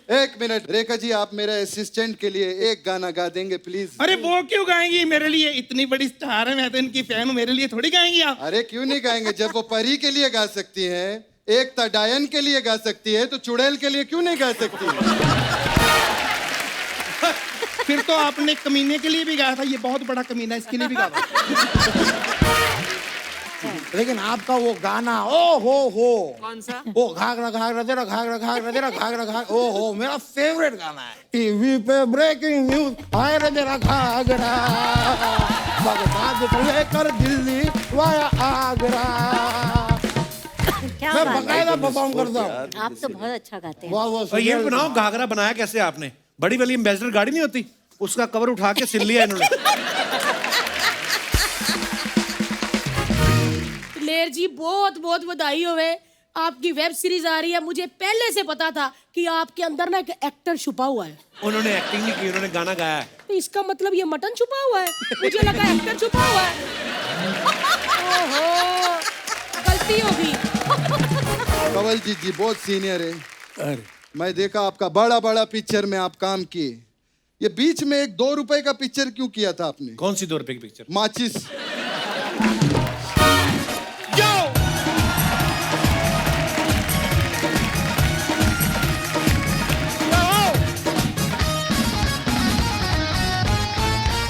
एक मिनट रेखा जी, आप मेरे असिस्टेंट के लिए एक गाना गा देंगे प्लीज? अरे वो क्यों गाएंगी मेरे लिए? इतनी बड़ी स्टार है, मैं तो इनकी फैन हूँ, मेरे लिए थोड़ी गाएंगी आप। अरे क्यों नहीं गाएंगे? जब वो परी के लिए गा सकती हैं, एकता डायन के लिए गा सकती है, तो चुड़ैल के लिए क्यों नहीं गा सकती? फिर तो आपने कमीने के लिए भी गाया था, ये बहुत बड़ा कमीना, इसके लिए भी गाया। लेकिन आपका वो गाना ओ हो कौन सा? वो घाघरा घाघरा तेरा घाघरा घाघरा तेरा घाघरा घाघरा ओ हो मेरा फेवरेट गाना है। टीवी पे ब्रेकिंग न्यूज आए रे तेरा घाघरा, बगदाद से लेकर दिल्ली वाया आगरा। क्या मैं बात है। बकायदा परफॉर्म करता हूँ। आप तो बहुत अच्छा गाते हैं। वाह वाह। और ये बनाओ, घाघरा बनाया कैसे आपने? बड़ी वाली एम्बेसडर गाड़ी नहीं होती, उसका कवर उठा के सिल लिया इन्होंने। लेर जी बहुत बहुत बधाई होवे, आपकी वेब सीरीज आ रही है। मुझे पहले से पता था कि आपके अंदर ना एक एक्टर छुपा हुआ है। उन्होंने एक्टिंग नहीं की, उन्होंने गाना गाया है। तो इसका मतलब ये मटन छुपा हुआ है, मुझे लगा एक्टर छुपा हुआ है। ओहो, गलती होगी। कंवलजीत जी बहुत सीनियर है। मैं देखा आपका बड़ा बड़ा पिक्चर में आप काम किए, ये बीच में एक 2 रुपए का पिक्चर क्यों किया था आपने? कौन सी 2 रुपए की पिक्चर? माचिस।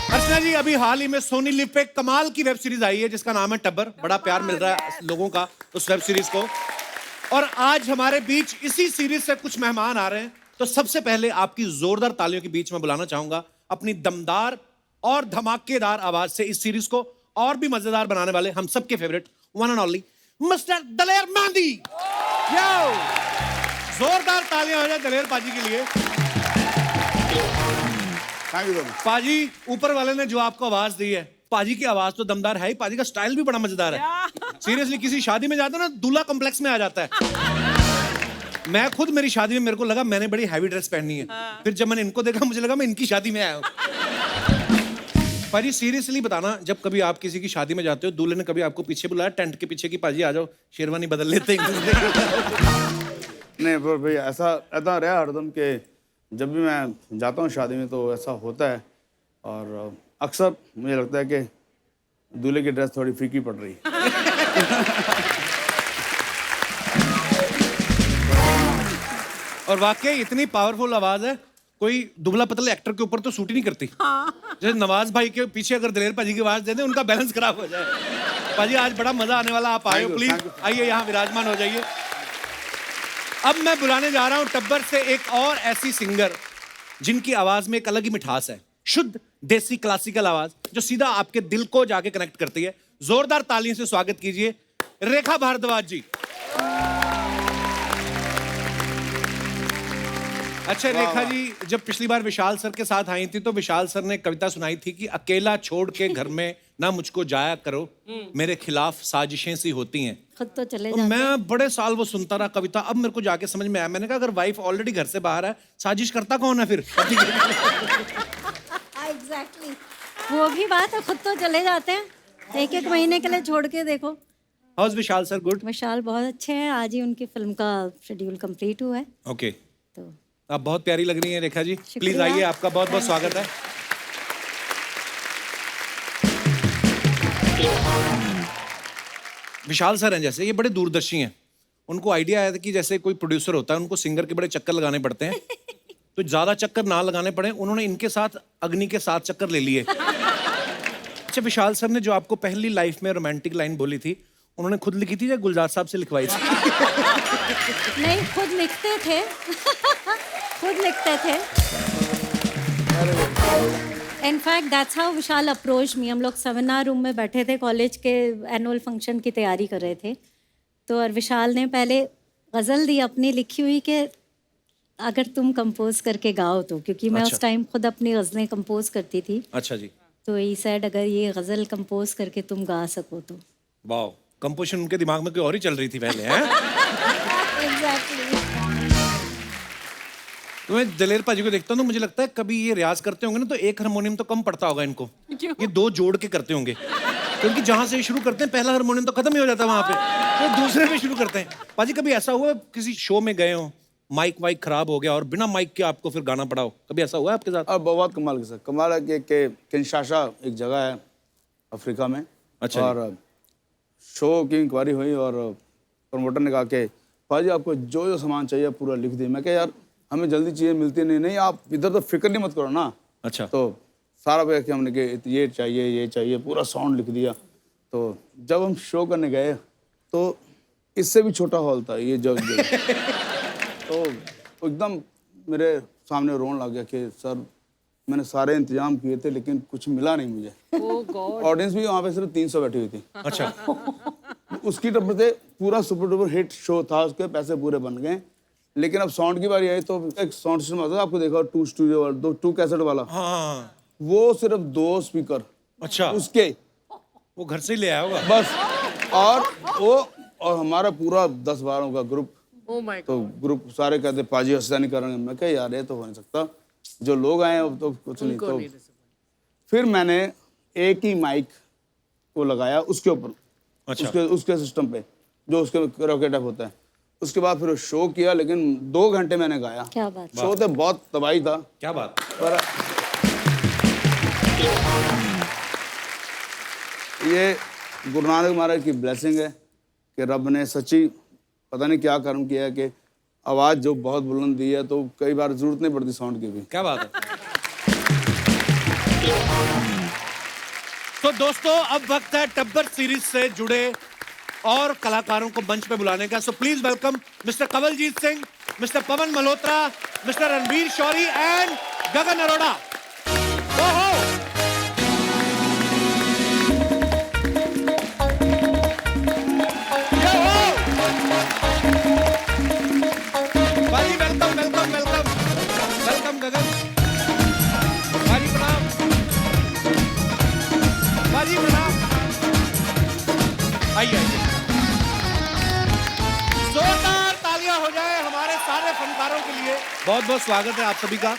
अर्चना जी, अभी हाल ही में सोनी लिव पे कमाल की वेब सीरीज आई है जिसका नाम है टब्बर। बड़ा प्यार मिल रहा है लोगों का उस वेब सीरीज को। और आज हमारे बीच इसी सीरीज से कुछ मेहमान आ रहे हैं, तो सबसे पहले आपकी जोरदार तालियों के बीच में बुलाना चाहूंगा अपनी दमदार और धमाकेदार आवाज से इस सीरीज को और भी मजेदार बनाने वाले हम सबके favourite one and only mister Daler Mehndi. Yo, जोरदार तालियां हो जाए दलेर पाजी के लिए। पाजी, ऊपर वाले ने जो आपको आवाज दी है, पाजी की आवाज तो दमदार है ही, पाजी का स्टाइल भी बड़ा मजेदार है। सीरियसली किसी शादी में जाता ना, दूल्हा कॉम्प्लेक्स में आ जाता है। मैं खुद, मेरी शादी में मेरे को लगा मैंने बड़ी हैवी ड्रेस पहननी है, फिर जब मैंने इनको देखा मुझे लगा मैं इनकी शादी में आया हूँ। पाजी सीरियसली बताना, जब कभी आप किसी की शादी में जाते हो, दूल्हे ने कभी आपको पीछे बुलाया टेंट के पीछे की पाजी आ जाओ शेरवानी बदल लेते हैं? नहीं पर भाई ऐसा रहा हरदम के जब भी मैं जाता हूँ शादी में तो ऐसा होता है। और अक्सर मुझे लगता है कि दूल्हे की ड्रेस थोड़ी फीकी पड़ रही है। और वाकई इतनी पावरफुल आवाज है, कोई दुबला पतले एक्टर के ऊपर तो सूट ही नहीं करती। जैसे नवाज भाई के पीछे अगर दलेर पाजी की आवाज दे दें, उनका बैलेंस खराब हो जाए। पाजी आज बड़ा मजा आने वाला, आप आए हो, प्लीज आइए यहाँ विराजमान हो जाइए। अब मैं बुलाने जा रहा हूं टब्बर से एक और ऐसी सिंगर जिनकी आवाज में एक अलग ही मिठास है, शुद्ध देसी क्लासिकल आवाज जो सीधा आपके दिल को जाके कनेक्ट करती है। जोरदार तालियों से स्वागत कीजिए रेखा भारद्वाज जी। अच्छा रेखा जी, जब पिछली बार विशाल सर के साथ आई थी तो विशाल सर ने कविता सुनाई थी कि अकेला छोड़ के घर में ना मुझको जाया करो, मेरे खिलाफ साजिशें सी होती हैं। खुद तो चले तो जाते हैं। मैं बड़े साल वो सुनता रहा कविता, अब मेरे को जाके समझ में आया। मैंने कहा अगर वाइफ ऑलरेडी घर से बाहर है, साजिश करता कौन है फिर? एग्जैक्टली, वो भी बात है, खुद तो चले जाते हैं। 1-1 महीने के लिए छोड़ के देखो। हाउस विशाल सर? गुड। विशाल बहुत अच्छे हैं, आज ही उनकी फिल्म का शेड्यूल कंप्लीट हुआ है। ओके, तो आप बहुत प्यारी लग रही हैं रेखा जी, प्लीज शुक्रिया। आइए, आपका बहुत बहुत स्वागत है। विशाल सर हैं जैसे, ये बड़े दूरदर्शी हैं। उनको आइडिया आया था कि जैसे कोई प्रोड्यूसर होता है, उनको सिंगर के बड़े चक्कर लगाने पड़ते हैं, तो ज्यादा चक्कर ना लगाने पड़े, उन्होंने इनके साथ अग्नि के 7 चक्कर ले लिए। अच्छा, विशाल सर ने जो आपको पहली लाइफ में रोमांटिक लाइन बोली थी, उन्होंने खुद लिखी थी या गुलजार साहब से लिखवाई थी? नहीं, खुद लिखते थे। खुद लिखते थे। In fact that's how Vishal approach me. हम लोग सेमिनार रूम में बैठे थे, कॉलेज के एनुअल फंक्शन की तैयारी कर रहे थे, तो और विशाल ने पहले गज़ल दी अपनी लिखी हुई कि अगर तुम कंपोज करके गाओ तो, क्योंकि मैं उस टाइम खुद अपनी गज़लें कंपोज करती थी। अच्छा जी। तो ही सेड अगर ये गज़ल कंपोज करके तुम गा सको तो। वाह, कंपोजिशन उनके दिमाग में कोई और ही चल रही थी पहले, हैं? एग्जैक्टली। तो मैं दलेर पाजी को देखता हूँ तो मुझे लगता है कभी ये रियाज करते होंगे ना तो एक हारमोनियम तो कम पड़ता होगा इनको, ये 2 जोड़ के करते होंगे, क्योंकि जहां से शुरू करते हैं पहला हारमोनियम तो खत्म ही हो जाता है वहां पे, तो दूसरे में शुरू करते हैं। पाजी कभी ऐसा हुआ किसी शो में गए हो माइक वाइक खराब हो गया और बिना माइक के आपको फिर गाना पड़ा हो, कभी ऐसा हुआ है आपके साथ? अब बहुत कमाल के सर, कमाल है कि किंशासा एक जगह है अफ्रीका में। अच्छा और शो की इंक्वायरी हुई और प्रमोटर ने कहा कि भाजी आपको जो जो सामान चाहिए पूरा लिख दिए। मैं कहा यार हमें जल्दी चीज़ें मिलती नहीं, आप इधर तो फिक्र नहीं मत करो ना। अच्छा। तो सारा पे कि हमने कि ये चाहिए, पूरा साउंड लिख दिया। तो जब हम शो करने गए तो इससे भी छोटा हॉल था ये जो तो एकदम मेरे सामने रोने लग गया कि सर मैंने सारे इंतजाम किए थे लेकिन कुछ मिला नहीं मुझे। ऑडियंस भी वहाँ पे सिर्फ 300 बैठी हुई थी। अच्छा। उसकी तरफ से पूरा सुपर डुपर हिट शो था, उसके पैसे पूरे बन गए। लेकिन अब साउंड की बारी आई तो एक साउंड सिस्टम आता था, आपको देखा 2 स्टूडियो वाला, 2 कैसेट वाला। हाँ। वो सिर्फ 2 स्पीकर। अच्छा। उसके वो घर से ही ले आया होगा बस। और हमारा पूरा 10-12 का ग्रुप। तो ग्रुप सारे कहते पाजी हंसा नहीं करेंगे। मैं कहा यार ये तो हो नहीं सकता, जो लोग आए हैं तो कुछ नहीं। तो फिर मैंने एक ही माइक को लगाया उसके ऊपर। अच्छा। उसके सिस्टम पे जो उसके रॉकेट अप होता है। उसके बाद फिर शो किया, लेकिन 2 घंटे मैंने गाया। क्या बात। शो तो बहुत तबाही था। क्या बात। पर ये गुरु नानक महाराज की ब्लेसिंग है कि रब ने सच्ची पता नहीं क्या कर्म किया है कि आवाज़ जो बहुत बुलंद दी है, तो कई बार जरूरत नहीं पड़ती साउंड की भी। क्या बात है। तो दोस्तों अब वक्त है टब्बर सीरीज से जुड़े और कलाकारों को मंच पे बुलाने का। So please welcome mister Kanwaljeet Singh, mister Pawan Malhotra, mister Ranvir Shorey and Gagan Arora. ओहो भाजी, welcome welcome welcome welcome Gagan भाजी, प्रणाम भाजी, प्रणाम। आइए आइए, जोरदार तालियां हो जाए हमारे सारे फनकारों के लिए। बहुत बहुत स्वागत है आप सभी का।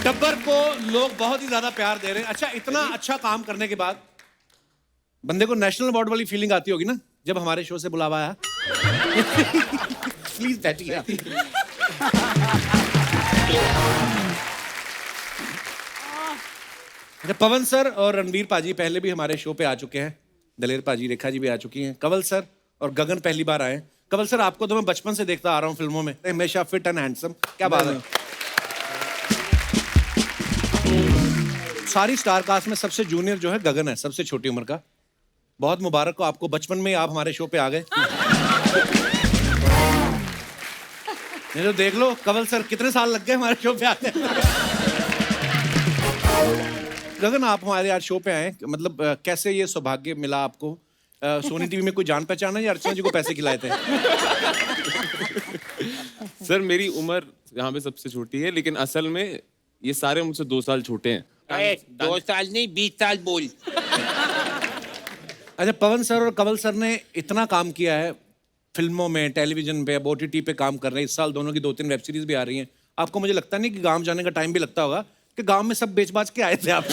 टब्बर को लोग बहुत ही ज्यादा प्यार दे रहे हैं। अच्छा, इतना अच्छा काम करने के बाद बंदे को नेशनल अवार्ड वाली फीलिंग आती होगी ना जब हमारे शो से बुलावा आया। प्लीज बैठिए। पवन सर और रणवीर पाजी पहले भी हमारे शो पे आ चुके हैं। दलेर पाजी, रेखा जी भी आ चुकी हैं। कंवल सर और गगन पहली बार आए। कंवल सर, आपको तो मैं बचपन से देखता आ रहा हूँ फिल्मों में, हमेशा फिट एंड हैंडसम। क्या बात है। सारी स्टार कास्ट में सबसे जूनियर जो है गगन है, सबसे छोटी उम्र का। बहुत मुबारक हो आपको, बचपन में आप हमारे शो पे आ गए। नहीं तो देख लो कंवल सर कितने साल लग गए हमारे शो पे आते। गगन, आप हमारे आज शो पे आए, मतलब कैसे ये सौभाग्य मिला आपको? सोनी टीवी में कोई जान पहचान है या अर्चना जी को पैसे खिलाए थे? सर मेरी उम्र यहाँ पे सबसे छोटी है, लेकिन असल में ये सारे मुझसे 2 साल छोटे हैं। 2 साल नहीं 20 साल बोल। अच्छा, पवन सर और कंवल सर ने इतना काम किया है फिल्मों में, टेलीविजन पे, अब OTT पे काम कर रहे हैं। इस साल दोनों की 2-3 वेब सीरीज भी आ रही हैं। आपको मुझे लगता नहीं कि गांव जाने का टाइम भी लगता होगा कि गांव में सब बेच बाच के आए थे आप?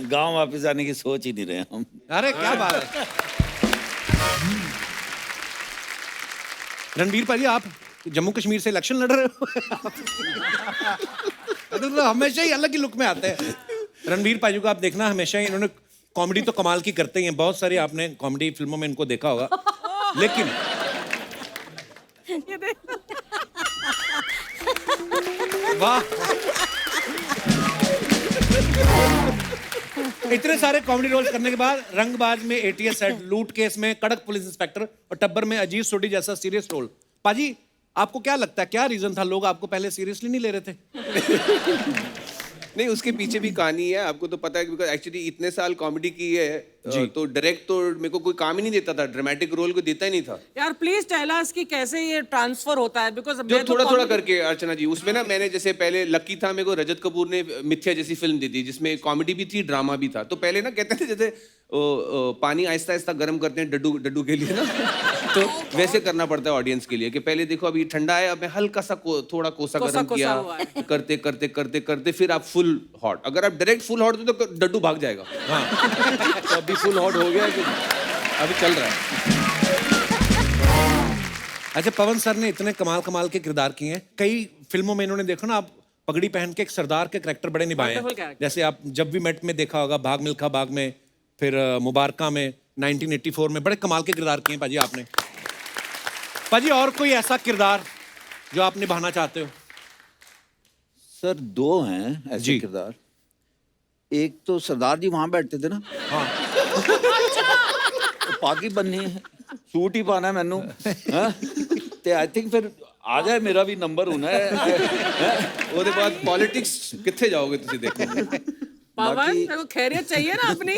गांव वापस आने की सोच ही नहीं रहे हम। अरे क्या बात है। रणवीर भाई, आप जम्मू कश्मीर से इलेक्शन लड़ रहे हो? तो हमेशा ही अलग ही लुक में आते हैं रणवीर भाई को। आप देखना, हमेशा ही इन्होंने कॉमेडी तो कमाल की करते ही हैं। बहुत सारी आपने कॉमेडी फिल्मों में इनको देखा होगा, लेकिन वाह, इतने सारे कॉमेडी रोल्स करने के बाद रंगबाज में ATS हेड, लूट केस में कड़क पुलिस इंस्पेक्टर और टब्बर में अजीत सोडी जैसा सीरियस रोल। पाजी, आपको क्या लगता है क्या रीजन था लोग आपको पहले सीरियसली नहीं ले रहे थे? नहीं, उसके पीछे भी कहानी है, आपको तो पता है, बिकॉज एक्चुअली इतने साल कॉमेडी की है तो डायरेक्ट तो मेरे को कोई काम ही नहीं देता था, ड्रामेटिक रोल को देता ही नहीं था। यार प्लीज टेल अस कि कैसे ये ट्रांसफर होता है, बिकॉज जो थोड़ा थोड़ा करके अर्चना जी, उसमें ना मैंने जैसे पहले लकी था, मेरे को रजत कपूर ने मिथ्या जैसी फिल्म दी थी जिसमें कॉमेडी भी थी, ड्रामा भी था। तो पहले ना कहते थे जैसे पानी आहिस्ता आहिस्ता गर्म करते हैं डड्डू के लिए ना, तो वैसे करना पड़ता है ऑडियंस के लिए कि पहले देखो अभी ठंडा है, अब मैं हल्का सा थोड़ा कोसा गर्म किया, करते करते करते करते फिर आप फुल हॉट। अगर आप डायरेक्ट फुल हॉट तो डड्डू भाग जाएगा। हाँ। तो अभी फुल हॉट हो गया, अभी चल रहा है। अच्छा, पवन सर ने इतने कमाल कमाल के किरदार किए हैं, कई फिल्मों में इन्होंने देखो ना, आप पगड़ी पहन के एक सरदार के करैक्टर बड़े निभाए हैं। जैसे आप जब भी मेट में देखा होगा, भाग मिल्खा भाग में, फिर मुबारका में, 1984 में, बड़े कमाल के किरदार किए हैं पाजी आपने। पाजी और कोई ऐसा किरदार जो आप निभाना चाहते हो? सर 2 हैं ऐसे किरदार। एक तो सरदार जी वहां बैठते थे ना, हाँ। तो पाकी बननी है, सूट ही पाना है मैनू, ते आई थिंक फिर आ जाए मेरा भी नंबर होना है। ਉਹਦੇ ਬਾਅਦ पॉलिटिक्स कितने जाओगे तुझे देखो। पवन तेरे को खैरियत चाहिए ना अपनी,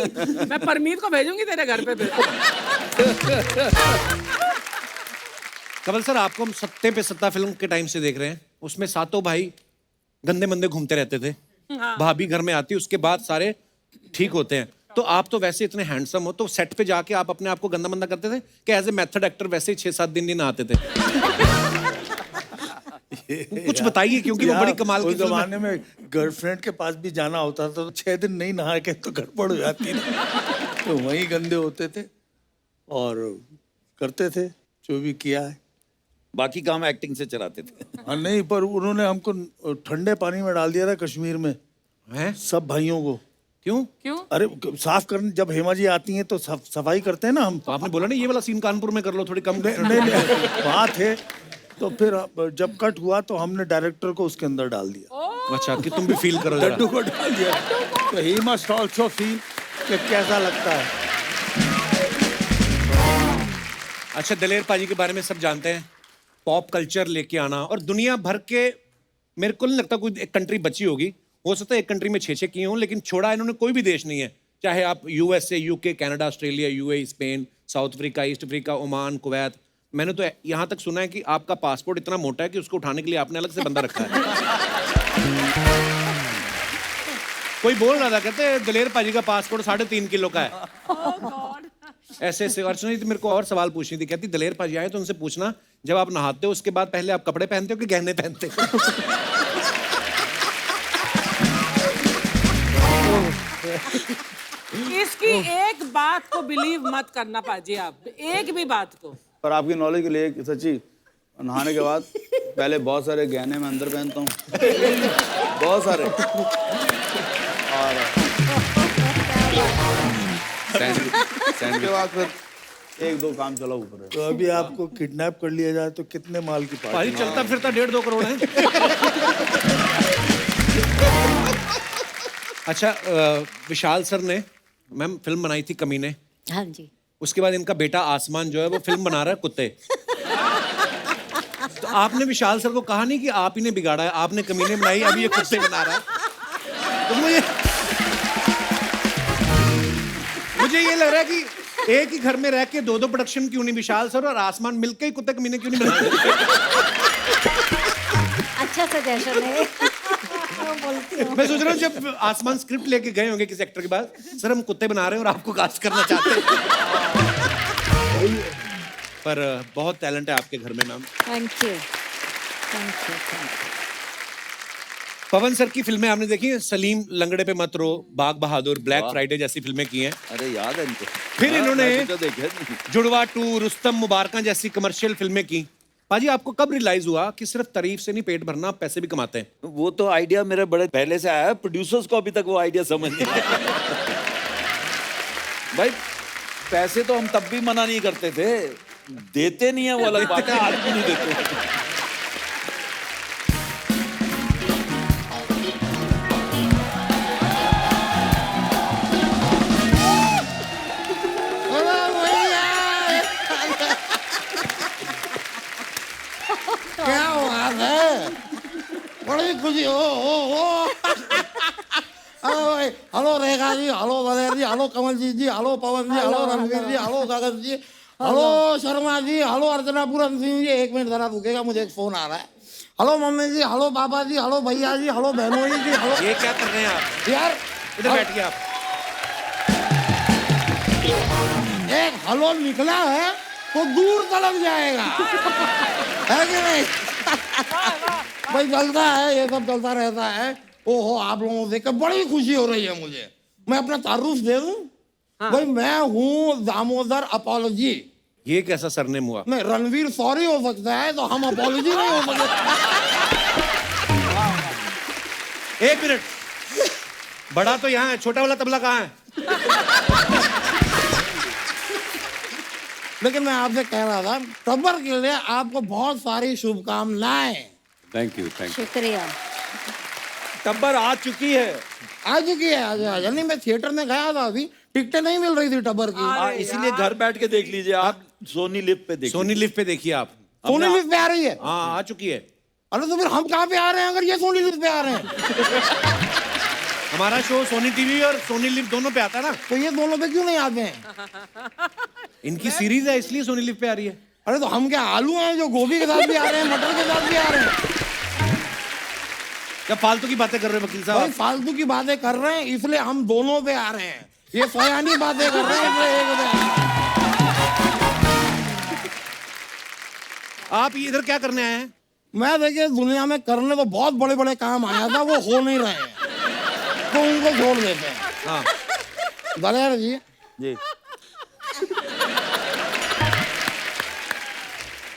मैं परमीत को भेजूंगी तेरे घर पे फिर। कमल सर, आपको हम सत्ते पे सत्ता फिल्म के टाइम से देख रहे हैं। उसमें सातों भाई गंदे मंदे घूमते रहते थे, भाभी घर में आती, उसके बाद सारे ठीक होते हैं। तो आप तो वैसे इतने हैंडसम हो, तो सेट पे जाके आप अपने आप को गंदा मंदा करते थे कि एज ए मेथड एक्टर वैसे ही 6-7 दिन नहीं नहाते थे? कुछ बताइए, क्योंकि वो बड़ी कमाल की उस जमाने में गर्लफ्रेंड के पास भी जाना होता था तो 6 दिन नहीं नहा के तो गड़बड़ हो जाती ना, तो वहीं गंदे होते थे और करते थे जो भी किया है। बाकी काम एक्टिंग से चलाते थे। हाँ नहीं, पर उन्होंने हमको ठंडे पानी में डाल दिया था कश्मीर में, हैं? सब भाइयों को। क्यों? अरे साफ करने जब हेमा जी आती हैं तो सफाई करते हैं ना हम। तो आपने बोला ना ये वाला सीन कानपुर में कर लो, थोड़ी कम। नहीं वहाँ थे, तो फिर जब कट हुआ तो हमने डायरेक्टर को उसके अंदर डाल दिया। अच्छा, कि तुम भी फील करो जरा। लड्डू को डाल दिया, तो ही मस्ट ऑल्सो फील कि कैसा लगता है। अच्छा, दलेर पाजी के बारे में सब जानते हैं, पॉप कल्चर लेके आना, और दुनिया भर के, मेरे को नहीं लगता कोई एक कंट्री बची होगी, हो सकता है एक कंट्री में 6-6 किए हों, लेकिन छोड़ा इन्होंने कोई भी देश नहीं है। चाहे आप USA, UK, Canada, Australia, UAE, Spain, south Africa, east Africa, Oman, Kuwait. मैंने तो यहाँ तक सुना है कि आपका पासपोर्ट इतना मोटा है कि उसको उठाने के लिए आपने अलग से बंदा रखा है। कोई बोल रहा था, कहते दलेर पाजी का पासपोर्ट 3.5 किलो का है। ऐसे ऐसे। अर्चना जी, मेरे को और सवाल पूछनी थी। कहती दलेर पाजी आए तो उनसे पूछना, जब आप नहाते हो उसके बाद पहले आप कपड़े पहनते हो कि गहने पहनते हो? इसकी एक बात को बिलीव मत करना पाजी, आप एक भी बात को। पर आपकी नॉलेज के लिए सच्ची, नहाने के बाद पहले बहुत सारे गहने मैं अंदर पहनता हूँ, बहुत सारे, और के बाद फिर 1-2 काम चला ऊपर है। तो अभी आपको किडनैप कर लिया जाए तो कितने माल की पाजी चलता फिरता 1.5-2 करोड़ है। अच्छा, विशाल सर ने मैम फिल्म बनाई थी कमीने। हाँ जी। उसके बाद इनका बेटा आसमान जो है वो फिल्म बना रहा है कुत्ते। तो आपने विशाल सर को कहा नहीं कि आप ही ने बिगाड़ा है, आपने कमीने बनाई, अभी ये कुत्ते बना रहा है? तो मुझे ये लग रहा है कि एक ही घर में रह के 2-2 प्रोडक्शन क्यों नहीं, विशाल सर और आसमान मिलकर ही कुत्ते कमीने क्यों नहीं बनाते? अच्छा सजेशन है। मैं सोच रहा हूँ जब आसमान स्क्रिप्ट लेके गए होंगे किसी एक्टर के पास, सर हम कुत्ते बना रहे हैं और आपको कास्ट करना चाहते हैं। पर बहुत टैलेंट है आपके घर में ma'am. Thank you. Pawan sir की फिल्में आपने देखी हैं? सलीम, लंगड़े पे मत रो, बाग बहादुर, ब्लैक फ्राइडे जैसी फिल्में की हैं। अरे याद है इनको। फिर इन्होंने तो जुड़वा 2, रुस्तम, मुबारका जैसी कमर्शियल फिल्में की। पाजी, आपको कब रियलाइज हुआ कि सिर्फ तारीफ से नहीं पेट भरना, आप पैसे भी कमाते हैं? वो तो आइडिया मेरे बड़े पहले से आया है, प्रोड्यूसर्स को अभी तक वो आइडिया समझ नहीं आया। भाई पैसे तो हम तब भी मना नहीं करते थे, देते नहीं है वो अलग बात है, आज भी नहीं देते। क्या बात है, बड़ी खुशी हो। हेलो रेखा जी, हेलो दलेर जी, हेलो कमल जी, हेलो पवन जी, हेलो रणवीर जी, हेलो गगन जी, hello Sharma ji, hello Archana Puran Singh ji. 1 minute जरा रुकेगा, मुझे एक फोन आ रहा है। हेलो मम्मी जी, हेलो पापा जी, हेलो भैया जी, हेलो बहनों जी, हेलो। ये क्या कर रहे हैं आप यार? इधर बैठिए आप। एक हेलो निकला है तो दूर तलक जाएगा, है कि नहीं? भाई चलता है, ये सब चलता रहता है। ओहो, आप लोगों से बड़ी खुशी हो रही है मुझे। मैं अपना तारुफ दे दूं? भाई मैं हूँ दामोदर अपॉलॉजी। ये कैसा सरनेम हुआ? नहीं, रणवीर सॉरी हो सकता है, तो हम अपॉलॉजी नहीं हो सकते। एक मिनट, बड़ा तो यहाँ है, छोटा वाला तबला कहाँ है? लेकिन मैं आपसे कह रहा था, टब्बर के लिए आपको बहुत सारी शुभकामनाएं। Thank you, thank you. शुक्रिया। टब्बर आ चुकी है। आ चुकी है, आज नहीं, मैं थिएटर में गया था अभी, टिकटें नहीं मिल रही थी टब्बर की। इसीलिए घर बैठ के देख लीजिए आप, सोनी लिव पे देखिए। सोनी लिव पे देखिए आप। सोनी लिव पे आ रही है? हाँ, आ चुकी है। अरे तो फिर हम कहाँ पे आ रहे हैं अगर ये सोनी लिव पे आ रहे हैं? हमारा शो सोनी टीवी और सोनी लिव दोनों पे आता है ना। तो ये दोनों पे क्यों नहीं आते हैं? इनकी सीरीज है इसलिए सोनी लिव पे आ रही है। अरे तो हम क्या आलू हैं जो गोभी के साथ भी आ रहे हैं, मटर के साथ भी आ रहे हैं? क्या फालतू की बातें कर रहे हैं वकील भाई साहब? फालतू की बातें कर रहे हैं इसलिए हम दोनों पे आ रहे हैं। ये सयानी बातें कर रहे हैं इसलिए एक पे आ रहे हैं। आप इधर क्या करने आए हैं? मैं देखिए दुनिया में करने तो बहुत बड़े बड़े काम आया था, वो हो नहीं रहे हैं, तो उनको छोड़ देते हैं। हाँ। दलेर जी, जी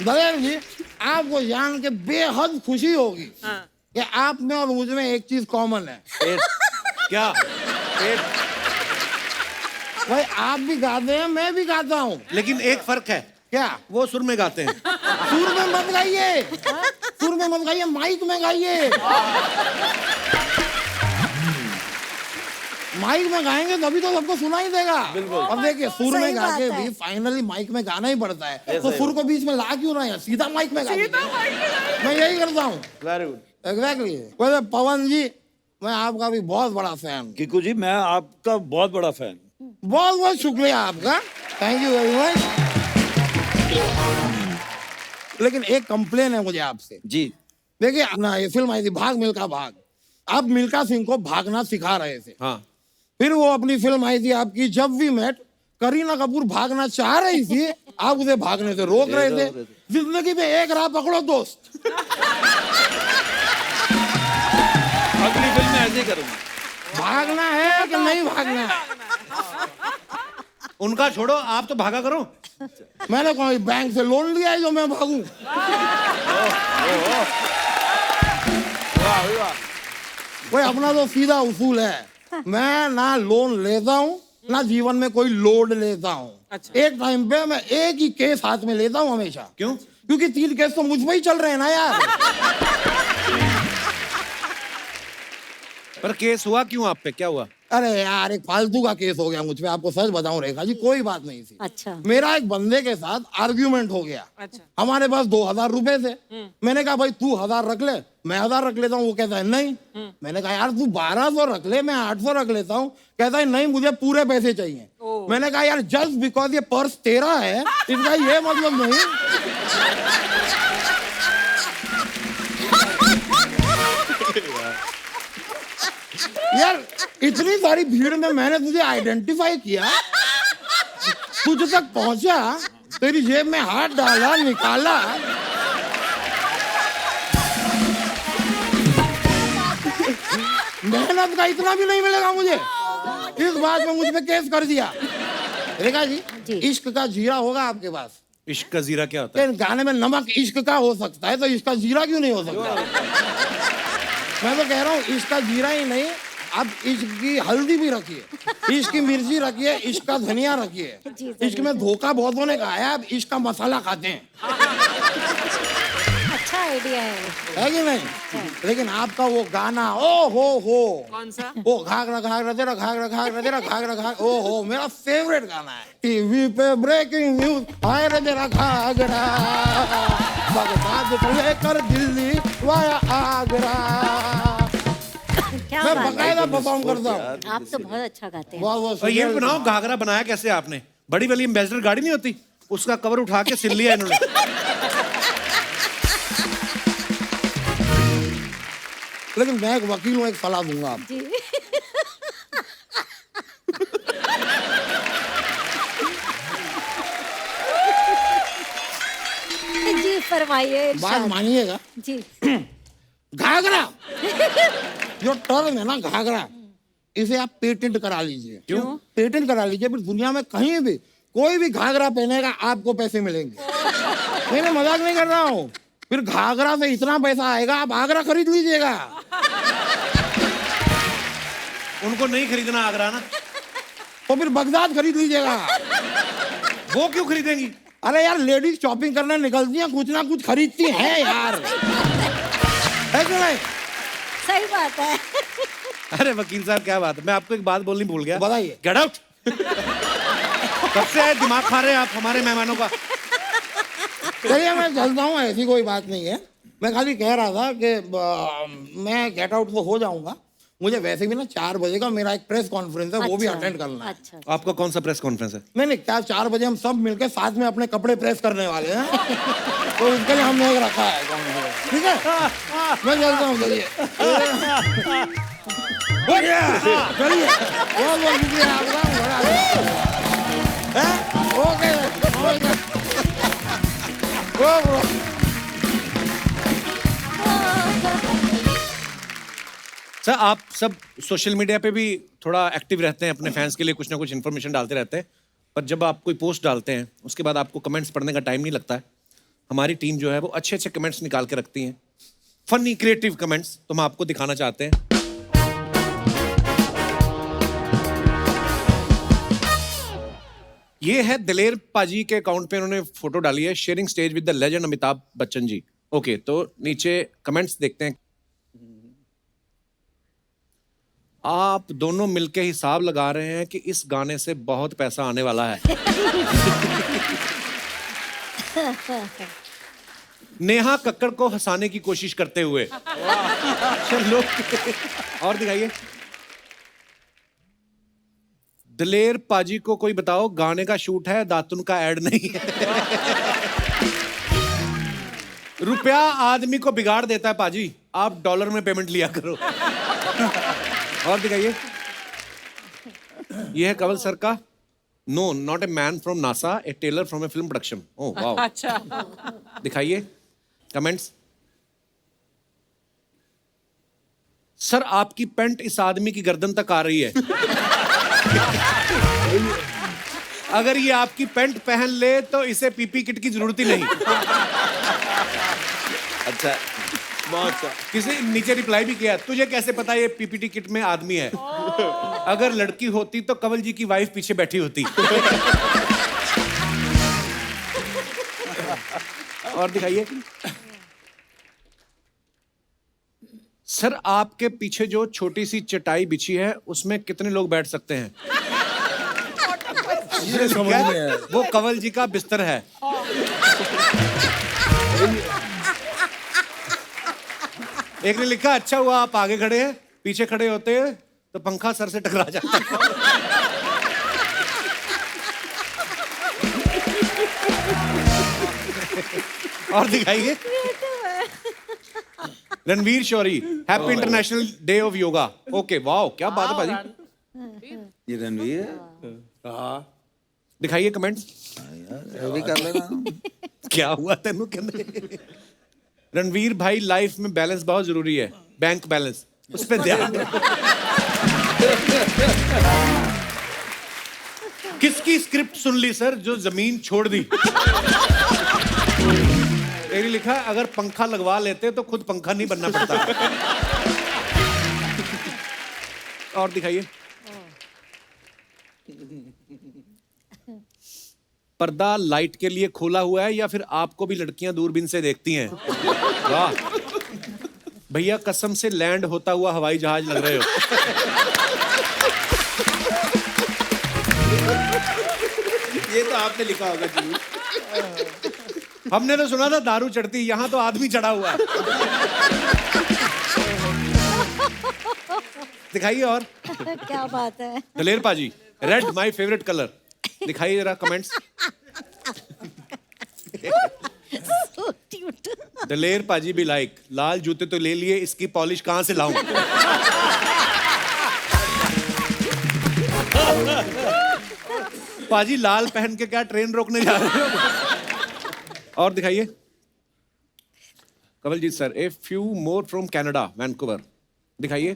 दलेर जी, आपको जान के बेहद खुशी होगी कि आप में और मुझ में एक चीज कॉमन है। क्या? भाई आप भी गाते हैं, मैं भी गाता हूँ। लेकिन एक फर्क है। क्या? वो सुर में गाते हैं। सुर में मत गाइए, सुर में मत गाइए, माइक में गाइए। माइक में गाएंगे तभी तो सबको सुनाई देगा। अब देखिए सुर में गा के भी फाइनली माइक में गाना ही पड़ता है, तो सुर को बीच में ला क्यों रहे हैं, सीधा माइक में गा दीजिए। मैं यही करता हूँ। Very good. एग्जैक्टली। वैसे पवन जी, मैं आपका भी बहुत बड़ा फैन। किकू जी, मैं आपका बहुत बड़ा फैन। बहुत बहुत शुक्रिया आपका, थैंक यू वेरी मच। लेकिन एक कंप्लेन है मुझे आपसे। जी। देखिए ना, ये फिल्म आई थी भाग मिल्खा भाग, आप मिल्खा सिंह को भागना सिखा रहे थे। हाँ। फिर वो अपनी फिल्म आई थी आपकी जब वी मेट, करीना कपूर भागना चाह रही थी, आप उसे भागने से रोक रहे थे। जिंदगी में एक राह पकड़ो दोस्त। अगली फिल्म में ऐसे ही करूंगा। भागना है कि नहीं भागना है? उनका छोड़ो, आप तो भागा करो। मैंने कोई बैंक से लोन लिया है जो मैं भागूं? कोई अपना तो सीधा उसूल है, मैं ना लोन लेता हूँ ना जीवन में कोई लोड लेता हूँ। अच्छा। एक टाइम पे मैं एक ही केस हाथ में लेता हूँ हमेशा। क्यों? क्योंकि 3 केस तो मुझ पे ही चल रहे हैं ना यार। पर केस हुआ क्यों आप पे? क्या हुआ? अरे यार, एक फालतू का केस हो गया मुझ पे, आपको सच बताऊं रेखा जी, कोई बात नहीं थी। अच्छा। मेरा एक बंदे के साथ आर्ग्यूमेंट हो गया। अच्छा। हमारे पास 2000 रुपए थे। मैंने कहा भाई तू 1000 रख ले, मैं 1000 रख लेता हूँ। वो कहता है नहीं। मैंने कहा यार तू 1200 रख ले, मैं 800 रख लेता हूँ। कहता है नहीं, मुझे पूरे पैसे चाहिए। मैंने कहा यार जस्ट बिकॉज ये पर्स तेरा है इसका ये मतलब नहीं। यार इतनी सारी भीड़ में मैंने तुझे आइडेंटिफाई किया, तुझ तक पहुंचा, तेरी जेब में हाथ डाला, निकाला। मेहनत का इतना भी नहीं मिलेगा मुझे, इस बात में मुझ पे केस कर दिया। रेखा जी, इश्क का जीरा होगा आपके पास? इश्क का जीरा क्या होता है? गाने में नमक इश्क का हो सकता है, तो इसका जीरा क्यों नहीं हो सकता? मैं तो कह रहा हूँ इश्क का जीरा ही नहीं, आप इश्क की हल्दी भी रखिए, इश्क की मिर्ची रखिए, इश्क का धनिया रखिए। इश्क में धोखा बहुतों ने कहा है, आप इश्क का मसाला खाते हैं। अच्छा आइडिया है कि नहीं? लेकिन आपका वो गाना, ओ हो कौन सा? वो घाघरा घाघरा तेरा घाघरा घाघरा तेरा घाघरा घाघरा, ओ हो मेरा फेवरेट गाना है। टीवी पे ब्रेकिंग न्यूज, आए रे तेरा घाघरा, बगदाद से लेकर दिल्ली वाया आगरा। क्या मैं बात है। बकायदा परफॉर्म करता हूँ। आप तो बहुत अच्छा गाते हैं। और ये बनाओ, घाघरा बनाया कैसे आपने? बड़ी वाली एम्बेसडर गाड़ी नहीं होती, उसका कवर उठा के सिल लिया इन्होंने। लेकिन मैं एक वकील हूँ, एक सलाह दूंगा आपको। जी। जी फरमाइए। बात मानिएगा। जी। घाघरा जो टर्म है ना घाघरा, इसे आप पेटेंट करा लीजिए। क्यों? पेटेंट करा लीजिए, फिर दुनिया में कहीं भी कोई भी घाघरा पहनेगा आपको पैसे मिलेंगे। मैं मजाक नहीं कर रहा हूँ। फिर घाघरा से इतना पैसा आएगा, आप आगरा खरीद लीजिएगा। उनको नहीं खरीदना आगरा ना, तो फिर बगदाद खरीद लीजिएगा। वो क्यों खरीदेंगी? अरे यार, लेडीज शॉपिंग करने निकलती हैं, कुछ ना कुछ खरीदती हैं यार, है कि नहीं? सही बात है। अरे वकील साहब क्या बात है, मैं आपको एक बात बोलनी भूल गया। बताइए। Get out. कब से आए दिमाग खा रहे हैं आप हमारे मेहमानों का। चलिए मैं चलता हूँ, ऐसी कोई बात नहीं है। मैं खाली कह रहा था कि मैं गेट आउट तो हो जाऊंगा, मुझे वैसे भी ना 4 बजे का मेरा एक प्रेस कॉन्फ्रेंस है, वो भी अटेंड करना है। अच्छा। आपका कौन सा प्रेस कॉन्फ्रेंस है? नहीं, क्या 4 बजे हम सब मिलकर साथ में अपने कपड़े प्रेस करने वाले हैं, तो इसके लिए हमने एक रखा है conference। ठीक है, मैं चलता हूँ। चलिए चलिए, बहुत बहुत शुक्रिया आपका। ओके सर, आप सब सोशल मीडिया पे भी थोड़ा एक्टिव रहते हैं, अपने फैंस के लिए कुछ ना कुछ इन्फॉर्मेशन डालते रहते हैं, पर जब आप कोई पोस्ट डालते हैं उसके बाद आपको कमेंट्स पढ़ने का टाइम नहीं लगता है। हमारी टीम जो है वो अच्छे अच्छे कमेंट्स निकाल के रखती हैं, फनी क्रिएटिव कमेंट्स, तो हम आपको दिखाना चाहते हैं। ये है दिलेर पाजी के अकाउंट पे, उन्होंने फोटो डाली है, sharing stage with the legend Amitabh Bachchan ji. Okay, तो नीचे कमेंट्स देखते हैं। आप दोनों मिलके हिसाब लगा रहे हैं कि इस गाने से बहुत पैसा आने वाला है। नेहा कक्कड़ को हंसाने की कोशिश करते हुए। चलो और दिखाइए। दिलेर पाजी को कोई बताओ, गाने का शूट है, दातुन का ऐड नहीं है। रुपया आदमी को बिगाड़ देता है पाजी, आप डॉलर में पेमेंट लिया करो। और दिखाइए। ये है कंवल सर का no, not a man from NASA, a tailor from a film production. Oh wow. अच्छा। दिखाइए कमेंट्स। सर, आपकी पैंट इस आदमी की गर्दन तक आ रही है। अगर ये आपकी पैंट पहन ले तो इसे पीपी किट की जरूरत ही नहीं। अच्छा, बहुत अच्छा। किसी नीचे रिप्लाई भी किया, तुझे कैसे पता ये पीपीटी किट में आदमी है? अगर लड़की होती तो कंवल जी की वाइफ पीछे बैठी होती। और दिखाइए। सर, आपके पीछे जो छोटी सी चटाई बिछी है उसमें कितने लोग बैठ सकते हैं? वो कंवल जी का बिस्तर है। एक ने लिखा, अच्छा हुआ आप आगे खड़े हैं, पीछे खड़े होते हैं तो पंखा सर से टकरा जाता। और दिखाइए। Ranvir Shorey, happy international day of yoga. Okay, wow, क्या बात है भाजी। ये रणवीर है। हाँ, दिखाइए कमेंट्स। यार भी कर लेना। क्या हुआ तेनू कहने? रणवीर भाई, लाइफ में बैलेंस बहुत जरूरी है, बैंक बैलेंस, उस पर ध्यान दो। किसकी स्क्रिप्ट सुन ली सर जो जमीन छोड़ दी? एक ने लिखा, अगर पंखा लगवा लेते तो खुद पंखा नहीं बनना पड़ता। और दिखाइए। पर्दा लाइट के लिए खोला हुआ है या फिर आपको भी लड़कियां दूरबीन से देखती हैं? वाह भैया, कसम से लैंड होता हुआ हवाई जहाज लग रहे हो। ये तो आपने लिखा होगा जरूर। हमने तो सुना था दारू चढ़ती, यहाँ तो आदमी चढ़ा हुआ है। दिखाइए। और क्या बात है। दलेर पाजी, रेड माय फेवरेट कलर। दिखाइए जरा कमेंट्स। So cute. दलेर पाजी भी लाइक, लाल जूते तो ले लिए, इसकी पॉलिश कहां से लाऊं? पाजी, लाल पहन के क्या ट्रेन रोकने जा रहे हो? और दिखाइए। Kawaljeet sir, a few more from Canada, Vancouver. दिखाइए।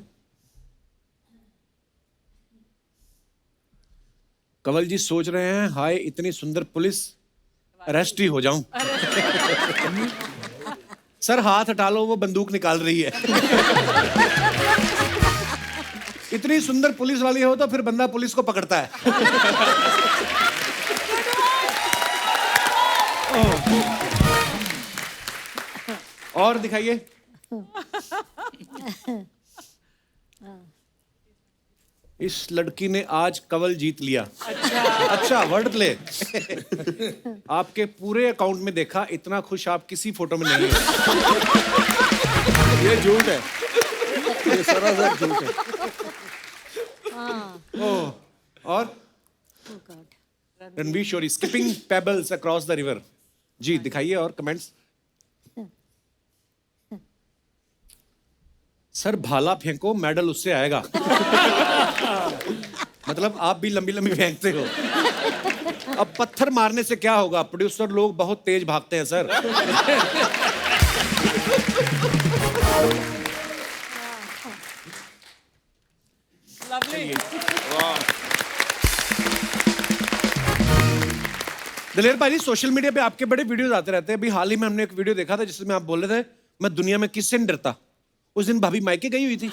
कंवल जी सोच रहे हैं हाय इतनी सुंदर पुलिस, अरेस्ट ही हो जाऊं। सर हाथ हटा लो, वो बंदूक निकाल रही है। इतनी सुंदर पुलिस वाली हो तो फिर बंदा पुलिस को पकड़ता है। और दिखाइए। इस लड़की ने आज कंवल जीत लिया। अच्छा वर्ड प्ले। आपके पूरे अकाउंट में देखा, इतना खुश आप किसी फोटो में नहीं है। ये झूठ है, ये सरासर झूठ है। और Ranvir Shorey skipping pebbles across the river. जी दिखाइए और कमेंट्स। सर भाला फेंको, मेडल उससे आएगा। मतलब आप भी लंबी लंबी फेंकते हो। अब पत्थर मारने से क्या होगा, प्रोड्यूसर लोग बहुत तेज भागते हैं सर। दिलेर भाई, सोशल मीडिया पे आपके बड़े वीडियोस आते रहते हैं। अभी हाल ही में हमने एक वीडियो देखा था जिसमें आप बोल रहे थे मैं दुनिया में किससे नहीं डरता। उस दिन भाभी मायके गई हुई थी।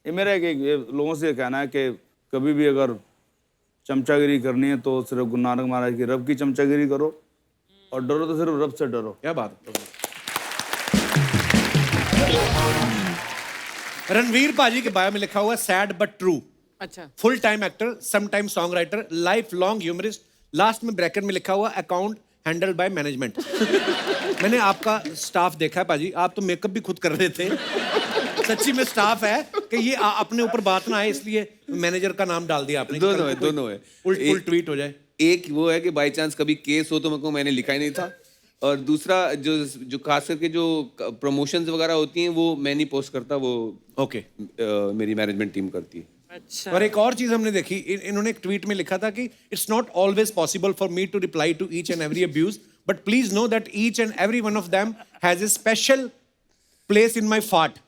ये मेरा ये लोगों से कहना है कि कभी भी अगर चमचागिरी करनी है तो सिर्फ गुरु नानक महाराज की रब की चमचागिरी करो, और डरो तो सिर्फ रब से डरो। क्या बात है। रणवीर पाजी के बायो में लिखा हुआ सैड बट ट्रू। अच्छा। Full time actor, some time song writer, life long humorist. Last में ब्रैकेट में लिखा हुआ अकाउंट हैंडल्ड बाय मैनेजमेंट। मैंने आपका स्टाफ देखा है पाजी, आप तो मेकअप भी खुद कर रहे थे। सच्ची में स्टाफ है कि ये अपने ऊपर बात ना आए इसलिए मैनेजर का नाम डाल दिया आपने। दोनों है। उल्ट ट्वीट हो जाए। एक वो है कि बाय चांस कभी केस हो तो मेरे को मैंने लिखा ही नहीं था, और दूसरा जो खास करके जो प्रमोशंस वगैरह होती हैं वो मैं नहीं पोस्ट करता, वो ओके मेरी मैनेजमेंट टीम करती है। अच्छा। और एक और चीज हमने देखी, इन्होंने एक ट्वीट में लिखा था कि it's not always possible for me to reply to each and every abuse, but please know that each and every one of them has a special place in my fart.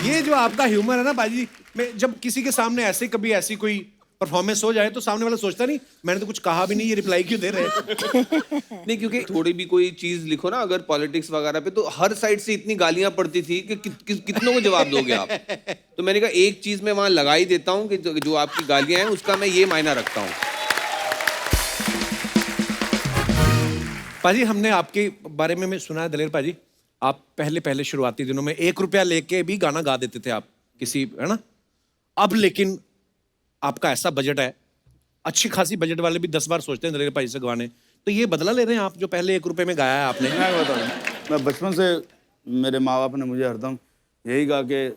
ये जो आपका humour है ना बाजी, मैं जब किसी के सामने ऐसे कभी ऐसी कोई परफॉर्मेंस हो जाए तो सामने वाला सोचता नहीं मैंने तो कुछ कहा भी नहीं, ये रिप्लाई क्यों दे रहे हैं। नहीं, क्योंकि थोड़ी भी कोई चीज लिखो ना अगर पॉलिटिक्स वगैरह पे, तो हर साइड से इतनी गालियां पड़ती थी कि कितनों को जवाब दोगे आप। तो मैंने कहा एक चीज मैं वहां लगा ही देता हूँ कि जो आपकी गालियां हैं उसका मैं ये मायना रखता हूँ। पाजी हमने आपके बारे में सुना है दलेर पाजी, आप पहले शुरुआती दिनों में 1 रुपया लेके भी गाना गा देते थे आप किसी, है ना। अब लेकिन आपका ऐसा बजट है, अच्छी खासी बजट वाले भी 10 बार सोचते हैं दलेर भाई से गवाने। तो ये बदला ले रहे हैं आप जो पहले 1 रुपए में गाया है आपने। मैं बचपन से मेरे माँ बाप ने मुझे हरदम यही कहा कि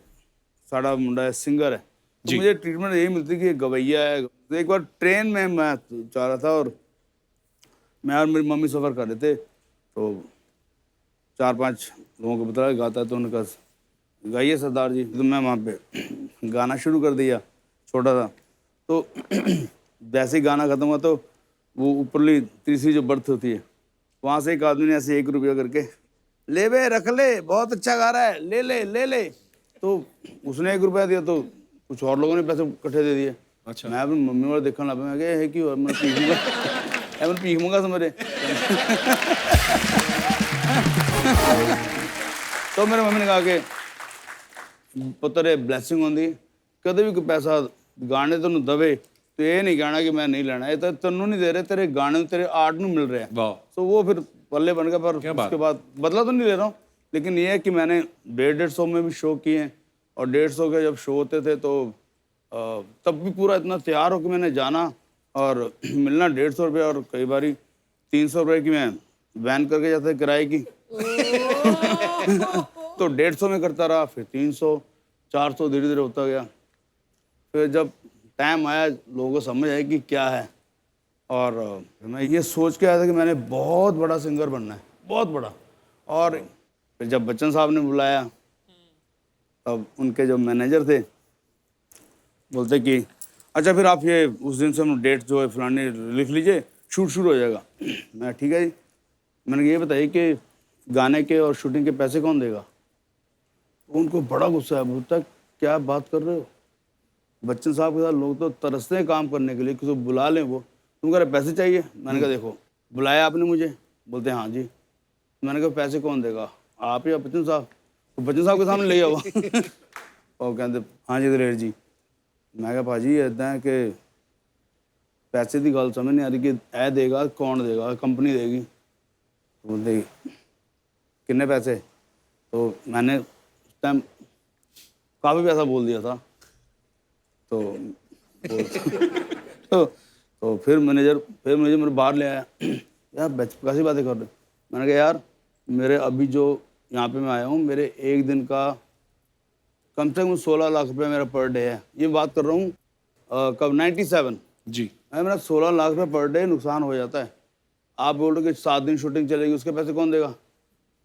साड़ा मुंडा है, सिंगर है। तो मुझे ट्रीटमेंट यही मिलती कि गवैया है। तो एक बार ट्रेन में मैं जा रहा था और मैं और मेरी मम्मी सफ़र कर रहे थे, तो 4-5 लोगों को बताया गाता है, तो उन्होंने कहा गाइए सरदार जी। तो मैं वहाँ पे गाना शुरू कर दिया, छोटा था। तो जैसे ही गाना खत्म हुआ तो वो ऊपरली तीसरी जो बर्थ होती है वहाँ से एक आदमी ने ऐसे 1 रुपया करके ले बे रख ले, बहुत अच्छा गा रहा है, ले ले ले ले। तो उसने 1 रुपया दिया तो कुछ और लोगों ने पैसे इकट्ठे दे दिए। अच्छा। मैं अपनी मम्मी वाले देखने लगा, मैं क्या है कि मैं पीक मंगा समझे। तो मेरे मम्मी ने कहा कि पुत्र ब्लैसिंग होती, कदे भी कोई पैसा गाने तो दवे तो ये नहीं कहना कि मैं नहीं लेना, ये तो तेनों नहीं दे रहे, तेरे गाने तेरे आर्ट ਨੂੰ मिल रहे हैं। तो वो फिर पल्ले बन गया। पर उसके बाद बदला तो नहीं ले रहा हूँ, लेकिन ये है कि मैंने 150-150 में भी शो किए हैं, और 150 के जब शो होते थे तो तब भी पूरा इतना तैयार हो कि मैंने जाना और मिलना 150 रुपये, और कई बार 300 रुपये की मैं वैन करके जाता किराए की। तो 150 में करता रहा, फिर 300-400 धीरे धीरे होता गया। फिर जब टाइम आया लोगों को समझ आया कि क्या है, और मैं ये सोच के आया था कि मैंने बहुत बड़ा सिंगर बनना है, बहुत बड़ा। और फिर जब बच्चन साहब ने बुलाया तब उनके जो मैनेजर थे बोलते कि अच्छा फिर आप ये उस दिन से हम डेट जो है फलानी लिख लीजिए, शूट शुरू हो जाएगा। मैं ठीक है जी। मैंने ये बताइए कि गाने के और शूटिंग के पैसे कौन देगा? उनको बड़ा गुस्सा है, बोलता है क्या बात कर रहे हो, बच्चन साहब के साथ लोग तो तरसते हैं काम करने के लिए, किसी को बुला लें, वो तुम कह रहे पैसे चाहिए? मैंने कहा देखो बुलाया आपने मुझे, बोलते हैं हाँ जी। मैंने कहा पैसे कौन देगा, आप या बच्चन साहब? तो बच्चन साहब के सामने ले आओ। और कहते हाँ जी दलेर जी। मैं कहा भाजी इदा है कि पैसे की गल समझ नहीं आ रही कि ऐ देगा कौन देगा, कंपनी देगी? तो बोलते कितने पैसे? तो मैंने उस टाइम काफ़ी पैसा बोल दिया था। तो फिर मैनेजर मेरे बाहर ले आया, यार कैसी बातें कर रहे हो? मैंने कहा यार मेरे अभी जो यहाँ पे मैं आया हूँ, मेरे एक दिन का कम से कम 16 लाख रुपए मेरा पर डे है। ये बात कर रहा हूँ कब 97 जी। मेरा 16 लाख रुपए पर डे नुकसान हो जाता है। आप बोल रहे कि 7 दिन शूटिंग चलेगी, उसके पैसे कौन देगा?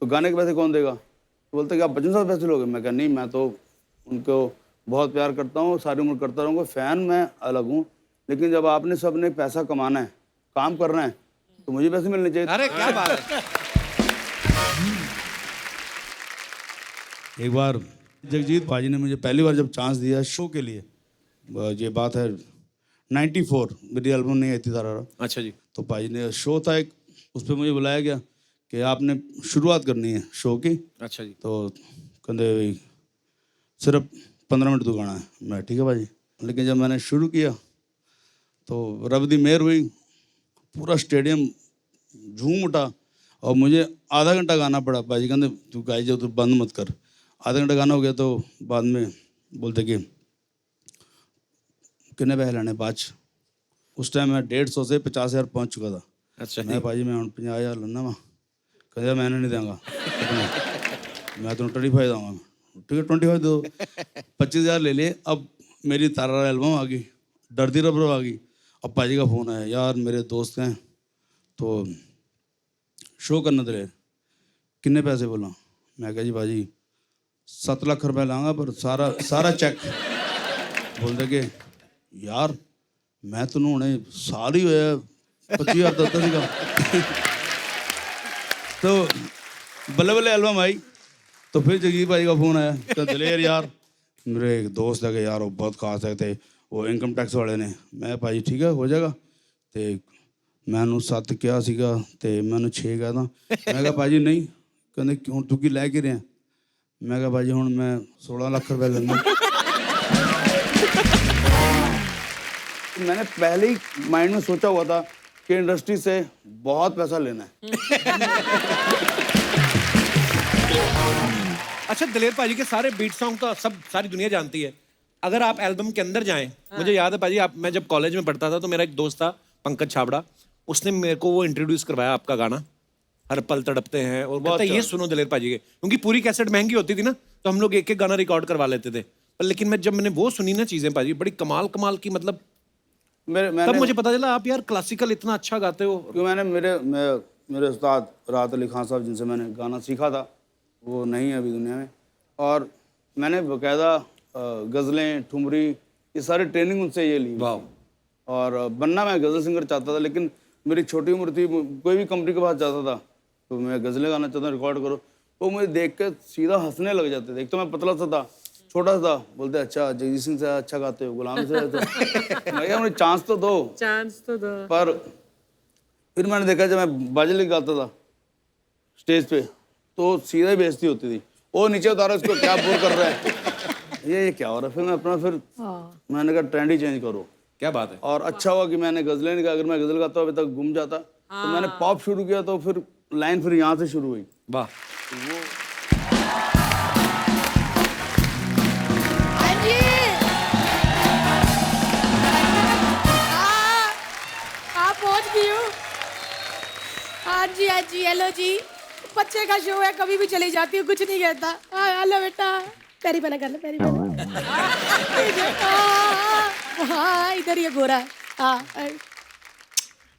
तो गाने के पैसे कौन देगा? तो बोलते कि आप बच्चन साहब पैसे लोगे? मैं कहा नहीं, मैं तो उनको बहुत प्यार करता हूँ, सारी उम्र करता रहूँगा, फ़ैन मैं अलग हूँ, लेकिन जब आपने सब ने पैसा कमाना है, काम करना है, तो मुझे पैसे मिलने चाहिए। अरे क्या बात है। एक बार जगजीत भाजी ने मुझे पहली बार जब चांस दिया शो के लिए, ये बात है 94, मेरी एल्बम नहीं आई थी तारा। अच्छा जी। तो भाजी ने शो था एक, उस पर मुझे बुलाया गया कि आपने शुरुआत करनी है शो की। अच्छा जी। तो कहते सिर्फ 15 मिनट तो गाना है। मैं ठीक है भाजी। लेकिन जब मैंने शुरू किया तो रब दी मेहर हुई, पूरा स्टेडियम झूम उठा और मुझे आधा घंटा गाना पड़ा। भाजी कहते तू गाई जाओ, तू बंद मत कर। आधा घंटा गाना हो गया तो बाद में बोलते कि कितने पैसे लेने बाद। उस टाइम मैं 150 से 50,000 पहुँच चुका था। अच्छा। मैं भाजी मैं 50,000 लेना वा, कहते मैंने नहीं देंगा, मैं तो 25 दूँगा। ठीक है 25 दो। 25,000 ले लिए। अब मेरी तारा एल्बम आ गई, डरती रबर आ गई। अब भाजी का फ़ोन आया, यार मेरे दोस्त हैं तो शो करना दे, कितने पैसे बोला? मैं कहा जी भाजी 7 लाख रुपए लाऊंगा, पर सारा चेक। बोलते कि यार मैं तो हुणे साल ही होया 25,000 दत्ता सीगा। तो बल्ले बल्ले एल्बम आई। तो फिर जगजीत भाई का फ़ोन आया, तो दलेर यार मेरे एक दोस्त है कि यार वो बहुत खास है, थे वो इनकम टैक्स वाले ने। मैं भाई ठीक है हो जाएगा। तो मैंने 7 किया सीगा ते मैंने 6 कहा था। मैं कहा भाजी नहीं, कहते क्यों तू की लै के रहा? मैं कहा भाजी हुण मैं 16 लाख रुपए लेना। मैंने पहले ही माइंड में सोचा हुआ था कि इंडस्ट्री से बहुत पैसा लेना है। अच्छा दलेर भाजी के सारे बीट सॉन्ग तो सब सारी दुनिया जानती है। अगर आप एल्बम के अंदर जाएं, मुझे याद है भाजी मैं जब कॉलेज में पढ़ता था तो मेरा एक दोस्त था पंकज छाबड़ा, उसने मेरे को वो इंट्रोड्यूस करवाया आपका गाना हर पल तड़पते हैं, और कहता ये सुनो दलेर भाजी के, क्योंकि पूरी कैसेट महंगी होती थी ना, तो हम लोग एक एक गाना रिकॉर्ड करवा लेते थे। पर लेकिन जब मैंने वो सुनी ना चीजें भाजी, बड़ी कमाल की, मतलब तब मुझे पता चला आप यार क्लासिकल इतना अच्छा गाते हो। क्योंकि मैंने मेरे उस्ताद राहत अली खान साहब जिनसे मैंने गाना सीखा था, वो नहीं है अभी दुनिया में, और मैंने बाकायदा गज़लें ठुमरी ये सारी ट्रेनिंग उनसे ये ली। वाह। और बनना मैं गज़ल सिंगर चाहता था, लेकिन मेरी छोटी उम्र थी, कोई भी कंपनी के पास जाता था तो मैं गज़लें गाना चाहता रिकॉर्ड करो, तो मुझे देख कर सीधा हंसने लग जाते थे। एक तो मैं पतला सा था, छोटा सा था, बोलते अच्छा जगजीत सिंह से अच्छा गाते हो, गुलाम से तो मैं क्या, मुझे चांस तो दो। पर फिर मैंने देखा जब मैं बाजे लेके गाता था स्टेज पे तो सीधा ही बेइज्जती होती थी, वो नीचे उतारा इसको क्या बोर कर रहा है, ये क्या हो रहा है। फिर मैं अपना मैंने कहा ट्रेंड ही चेंज करो। क्या बात है। और अच्छा हुआ कि मैंने गज़लें नहीं गा, अगर मैं गज़ल गाता अभी तक गुम जाता। तो मैंने पॉप शुरू किया, तो फिर लाइन फिर यहाँ से शुरू हुई। वाह। आप पहुंच गई हो। हाँ जी हेलो जी, बच्चे का शो है, कभी भी चली जाती हूँ, कुछ नहीं कहता। हेलो बेटा, पैरी पना कर ले, पैरी पना। हाँ इधर ये गोरा है।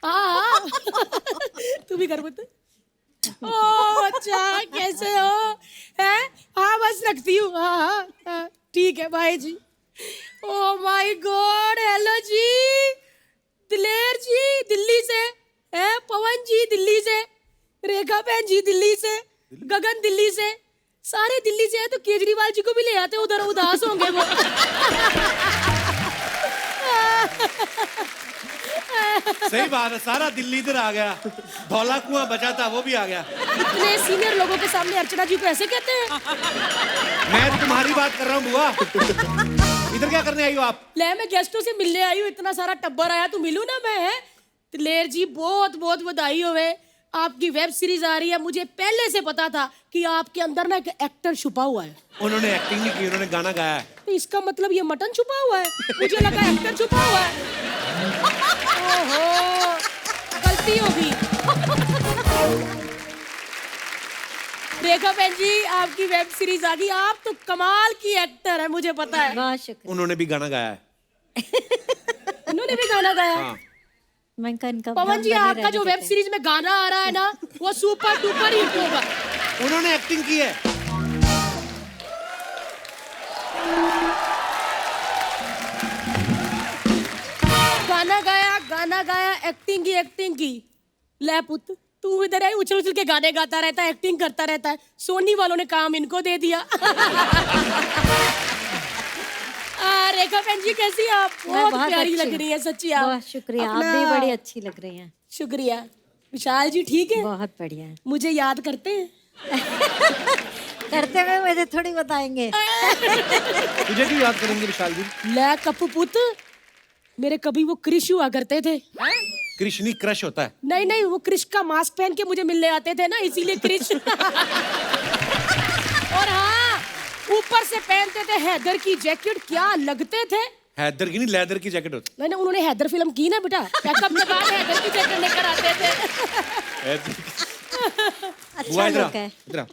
हाँ तू भी कर पुत्र। ओ अच्छा कैसे हो? हैं? हाँ बस रखती हूँ। हाँ ठीक है बाय जी। ओ माय गॉड, हेलो जी, दिलेर जी दिल्ली से, हैं पवन जी दिल्ली से, रेखा बहन जी दिल्ली से, गगन दिल्ली से, सारे दिल्ली से है, तो केजरीवाल जी को भी ले आते, उधर उदास होंगे वो। सही बात है, सारा दिल्ली इधर आ गया, धौला कुआं बचा था वो भी आ गया। इतने सीनियर लोगों के सामने अर्चना जी को ऐसे कहते हैं? मैं तुम्हारी बात कर रहा हूँ बुआ। इधर क्या करने आई हो आप? ले, मैं गेस्टों से मिलने आई हूँ, इतना सारा टब्बर आया, तू मिलूं ना मैं, है? दिलेर जी बहुत बहुत बधाई होवे, आपकी वेब सीरीज आ रही है। मुझे पहले से पता था कि आपके अंदर ना एक एक्टर छुपा हुआ है। उन्होंने एक्टिंग नहीं की, उन्होंने गाना गाया है। तो इसका मतलब ये मटन छुपा हुआ है, मुझे लगा एक्टर छुपा हुआ है। ओहो, गलती होगी। रेखा बहन जी, आपकी वेब सीरीज आ गई, आप तो कमाल की एक्टर है, मुझे पता है। वाह, शुक्रिया। उन्होंने भी गाना गाया है। उन्होंने भी गाना गाया। हाँ। मैं इनका पवन जी, आपका जो वेब सीरीज में गाना आ रहा है ना, वो सुपर डुपर हिट होगा। उन्होंने एक्टिंग की है। गाना गाया, एक्टिंग की। ले पुत, तू इधर आई, उछल उछल के गाने गाता रहता है, एक्टिंग करता रहता है। सोनी वालों ने काम इनको दे दिया। रेखा बहन जी, कैसी आप? बहुत प्यारी लग रही है सच्ची आप। बहुत शुक्रिया, आप भी बड़ी अच्छी लग रही हैं। शुक्रिया। विशाल जी ठीक है? बहुत बढ़िया है। मुझे याद करते हैं? करते हुए मुझे थोड़ी बताएंगे। तुझे क्यों याद करेंगे विशाल जी? ले कप्पू पुत, मेरे कभी वो क्रिश हुआ करते थे। क्रिश नहीं, क्रश होता है। नहीं, वो क्रिश का मास्क पहन के मुझे मिलने आते थे ना, इसीलिए क्रिश। और हाँ, ऊपर से पहनते थे हैदर की जैकेट, क्या लगते थे। हैदर की नहीं, लेदर की जैकेट होती। मैंने, उन्होंने हैदर फिल्म की ना बेटा, पैकअप के बाद हैदर की जैकेट लेकर आते थे। अच्छा लोग है। इधर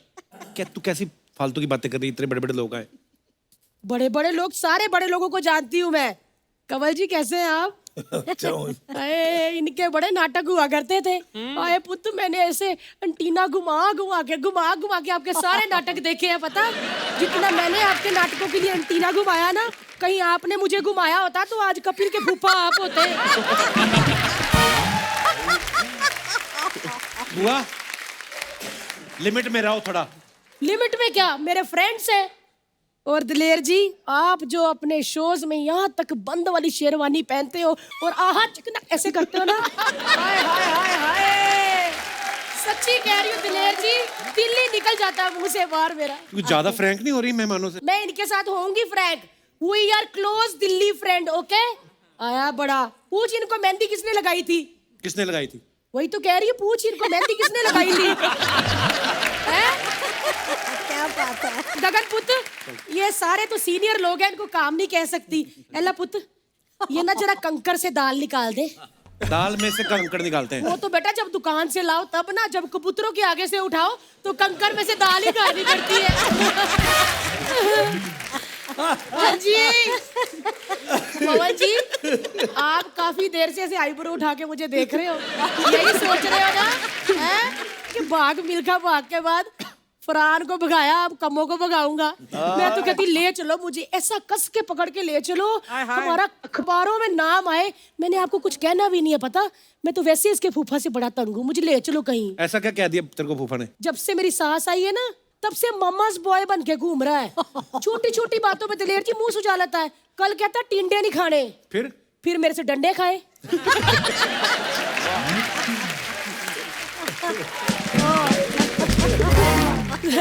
क्या तू कैसी फालतू की बातें कर रही? इतने बड़े बड़े लोग आए। बड़े बड़े लोग, सारे बड़े लोगों को जानती हूँ मैं। कंवल जी कैसे हैं आप? अरे इनके बड़े नाटक हुआ करते थे। आए पुत, मैंने ऐसे अंटीना घुमा घुमा के आपके सारे नाटक देखे हैं। पता, जितना मैंने आपके नाटकों के लिए अंटीना घुमाया ना, कहीं आपने मुझे घुमाया होता तो आज कपिल के फूफा आप होते। बुआ, लिमिट में रहो थोड़ा। लिमिट में क्या, मेरे फ्रेंड्स हैं। और दिलेर जी, आप जो अपने शोज में यहाँ तक बंद वाली शेरवानी पहनते हो और आहा चिकना ऐसे करते हो ना, हाय हाय हाय हाय, सच्ची कह रही हूँ दिलेर जी, दिल ही निकल जाता है मुंह से बाहर मेरा। कुछ ज्यादा फ्रैंक नहीं हो रही मेहमानों से? मैं इनके साथ होंगी frank. We are close Delhi friend, okay? आया बड़ा, पूछ इनको मेहंदी किसने लगाई थी? किसने लगाई थी? वही तो कह रही है, पूछ इनको मेहंदी किसने लगाई थी। क्या बात है। गगन पुत्र, ये सारे तो सीनियर लोग हैं, इनको काम नहीं कह सकती। एला पुत्र, ये ना जरा कंकर से दाल निकाल दे। दाल में से कंकड़ निकालते हैं? वो तो बेटा जब दुकान से लाओ तब ना, जब कबूतरों के आगे से उठाओ तो कंकर में से दाल ही खानी पड़ती है। हाँ जी, पवन जी, आप काफी देर से ऐसे आईब्रो उठा के मुझे देख रहे हो, यही सोच रहे हो ना, हैं कि भाग मिल्खा भाग के बाद फरहान को भगाया, अब कमों को भगाऊंगा। मैं तो कहती ले चलो, मुझे ऐसा कस के पकड़ के ले चलो, हमारा अखबारों में नाम आए। मैंने आपको कुछ कहना भी नहीं है, पता, मैं तो वैसे इसके फूफा से बड़ा तंग हूँ, मुझे ले चलो कहीं। ऐसा क्या कह दिया तेरे को फूफा ने? जब से मेरी सास आई है ना, तब से मम्मास बॉय बन के घूम रहा है। छोटी छोटी बातों पे दिलेर जी मुंह सुझा लेता है। कल कहता टिंडे नहीं खाने, फिर मेरे से डंडे खाए।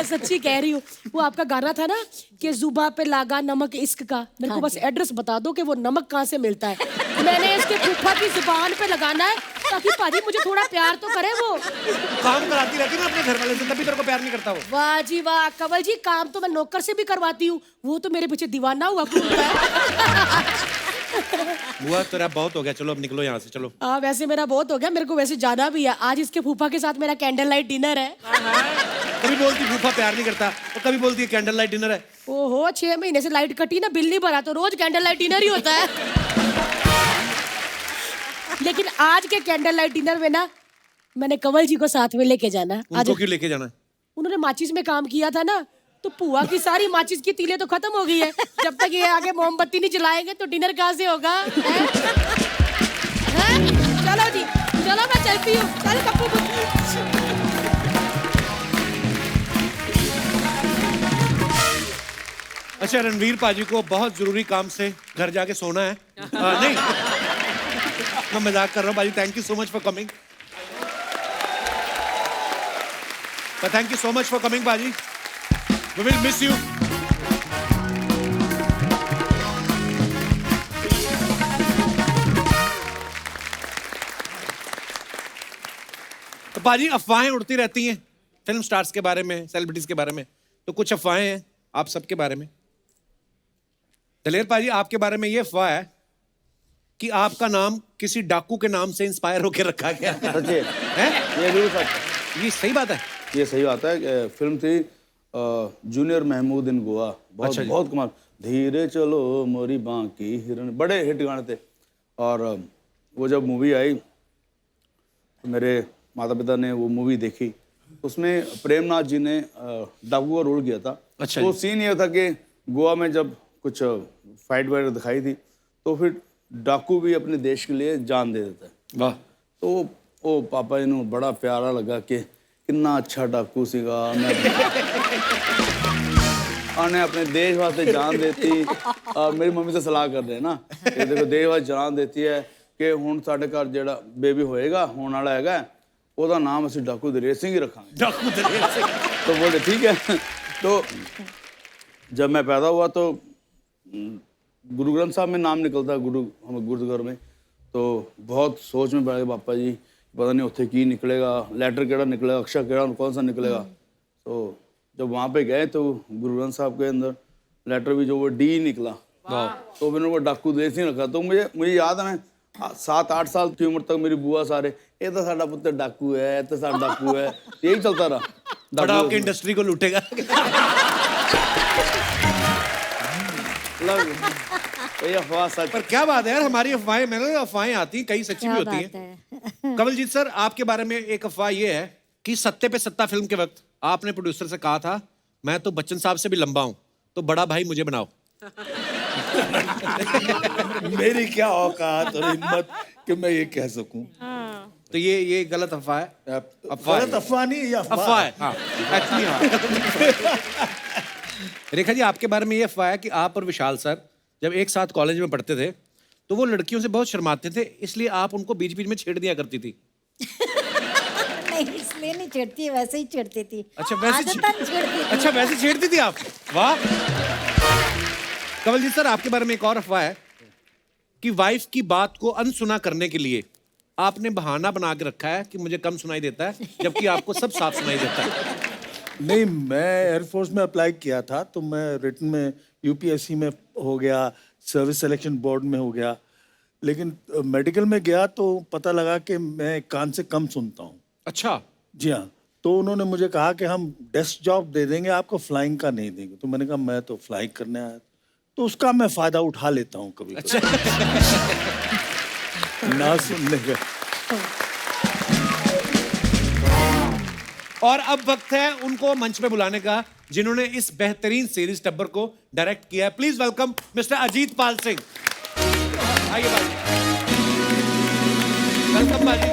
सच्ची कह रही हूँ, वो आपका गाना था ना कि जुबा पे लागा नमक इश्क का, मेरे को बस एड्रेस बता दो कि वो नमक कहाँ से मिलता है। मैंने इसके फूफा की जुबान पे लगाना है ताकि पाजी मुझे थोड़ा प्यार तो करे। वो काम कराती रहती है ना अपने घर वाले से, तभी तेरे को प्यार नहीं करता वो। वाह जी वाह कंवल जी, काम तो मैं नौकर से भी करवाती हूँ, वो तो मेरे पीछे दीवाना हुआ घूमता है। बुआ तेरा बहुत हो गया, चलो अब निकलो यहाँ से, चलो। हाँ वैसे मेरा बहुत हो गया, मेरे को वैसे जाना भी है। आज इसके फूफा के साथ मेरा कैंडल लाइट डिनर है। कभी बोलती फूफा प्यार नहीं करता और कभी बोलती है कैंडल लाइट डिनर है। ओहो, 6 महीने से लाइट कटी ना, बिल नहीं भरा, तो रोज कैंडल लाइट डिनर ही होता है। लेकिन आज के कैंडल लाइट डिनर में ना, मैंने कंवल जी को साथ में लेके जाना है। उनको क्यों लेके जाना है? उन्होंने माचिस में काम किया था ना, तो पुआ की सारी माचिस की तीलें तो खत्म हो गई है। जब तक ये आगे मोमबत्ती नहीं जलाएंगे तो डिनर कहाँ से होगा? चलो जी, चलो मैं चलती हूँ। चल कप्पू। अच्छा, रणवीर पाजी को बहुत जरूरी काम से घर जाके सोना है। नहीं, मैं मजाक कर रहा हूँ पाजी। Thank you so much for coming. Thank you so much for coming पाजी। We will miss you. तो पाजी, अफवाहें उड़ती रहती हैं फिल्म स्टार्स के बारे में, सेलिब्रिटीज के बारे में, तो कुछ अफवाहें हैं आप सबके बारे में। दलेर पाजी, आपके बारे में ये अफवाह है कि आपका नाम किसी डाकू के नाम से इंस्पायर होकर रखा गया है। ये बिल्कुल सच। ये सही बात है? ये सही बात है। फिल्म थी जूनियर महमूद इन गोवा। बहुत बहुत कमाल। धीरे चलो मोरी बांकी हिरन, बड़े हिट गाने थे। और वो जब मूवी आई तो मेरे माता पिता ने वो मूवी देखी। उसमें प्रेमनाथ जी ने डाकू का रोल किया था। अच्छा। तो सीन ये था कि गोवा में जब कुछ फाइट वगैरह दिखाई थी तो फिर डाकू भी अपने देश के लिए जान दे देता है। वाह। तो वो पापा जी ने बड़ा प्यारा लगा कि कितना अच्छा डाकू सीगा आने अपने देश वास्ते जान देती। और मेरी मम्मी से सलाह कर रहे हैं ना कि देखो देश वास्ते जान देती है कि हुण साडे घर जेड़ा बेबी होएगा होने वाला हैगा ਉਹਦਾ नाम ਅਸੀਂ डाकू दलेर सिंह ही रखांगे। डाकू दलेर सिंह। तो बोले ठीक है। तो जब मैं पैदा हुआ तो गुरु ग्रंथ साहब में नाम निकलता हम गुरुद्वार में। तो बहुत सोच में पड़ गए पापा जी, पता नहीं उत्थे की निकलेगा, लेटर केड़ा निकलेगा, अक्षर केड़ा कौन सा निकलेगा। तो जब वहाँ पे गए तो गुरु ग्रंथ साहब के अंदर लेटर भी जो वो डी निकला। तो मैंने वो डाकू दलेर सिंह रखा। तो मुझे याद है, मैं 7-8 साल की उम्र तक मेरी बुआ सारे ये तो साडा पुत्र डाकू है, ये तो साडा डाकू है, यही चलता रहा। बड़ा आपकी इंडस्ट्री को लूटेगा। ये अफवाह सच। पर क्या बात है यार, हमारी अफवाहें, मैंने अफवाहें आती हैं, कई सच्ची भी होती हैं। कमलजीत सर, आपके बारे में एक अफवाह ये है कि सत्ते पे सत्ता फिल्म के वक्त आपने प्रोड्यूसर से कहा था मैं तो बच्चन साहब से भी लंबा हूं, तो बड़ा भाई मुझे बनाओ। मेरी क्या औकात और हिम्मत कि मैं ये कह सकूं। तो ये गलत अफवाह है। गलत अफवाह नहीं, ये अफवाह है। हाँ, एक्चुअली हाँ। रेखा जी, आपके बारे में ये अफवाह है कि आप और विशाल सर जब एक साथ कॉलेज में पढ़ते थे तो वो लड़कियों से बहुत शर्माते थे, इसलिए आप उनको बीच बीच में छेड़ दिया करती थी। नहीं, इसलिए नहीं छेड़ती, वैसे ही छेड़ती थी। अच्छा, वैसे आदतन छेड़ती थी। अच्छा, वैसे छेड़ती थी आप। वाह। कमलजीत सर, आपके बारे में एक और अफवाह है कि वाइफ की बात को अनसुना करने के लिए आपने बहाना बना के रखा है कि मुझे कम सुनाई देता है, जबकि आपको सब साफ सुनाई देता है। नहीं, मैं एयरफोर्स में अप्लाई किया था तो मैं रिटन में यूपीएससी में हो गया, सर्विस सिलेक्शन बोर्ड में हो गया, लेकिन मेडिकल में गया तो पता लगा कि मैं कान से कम सुनता हूँ। अच्छा। जी हाँ। तो उन्होंने मुझे कहा कि हम डेस्क जॉब दे देंगे आपको, फ्लाइंग का नहीं देंगे। तो मैंने कहा मैं तो फ्लाइंग करने आया, तो उसका मैं फायदा उठा लेता हूँ कभी। अच्छा। ना सुनने का। और अब वक्त है उनको मंच पे बुलाने का जिन्होंने इस बेहतरीन सीरीज टब्बर को डायरेक्ट किया है। Please welcome mister Ajit Pal Singh. आइए बाजी। वेलकम बाजी।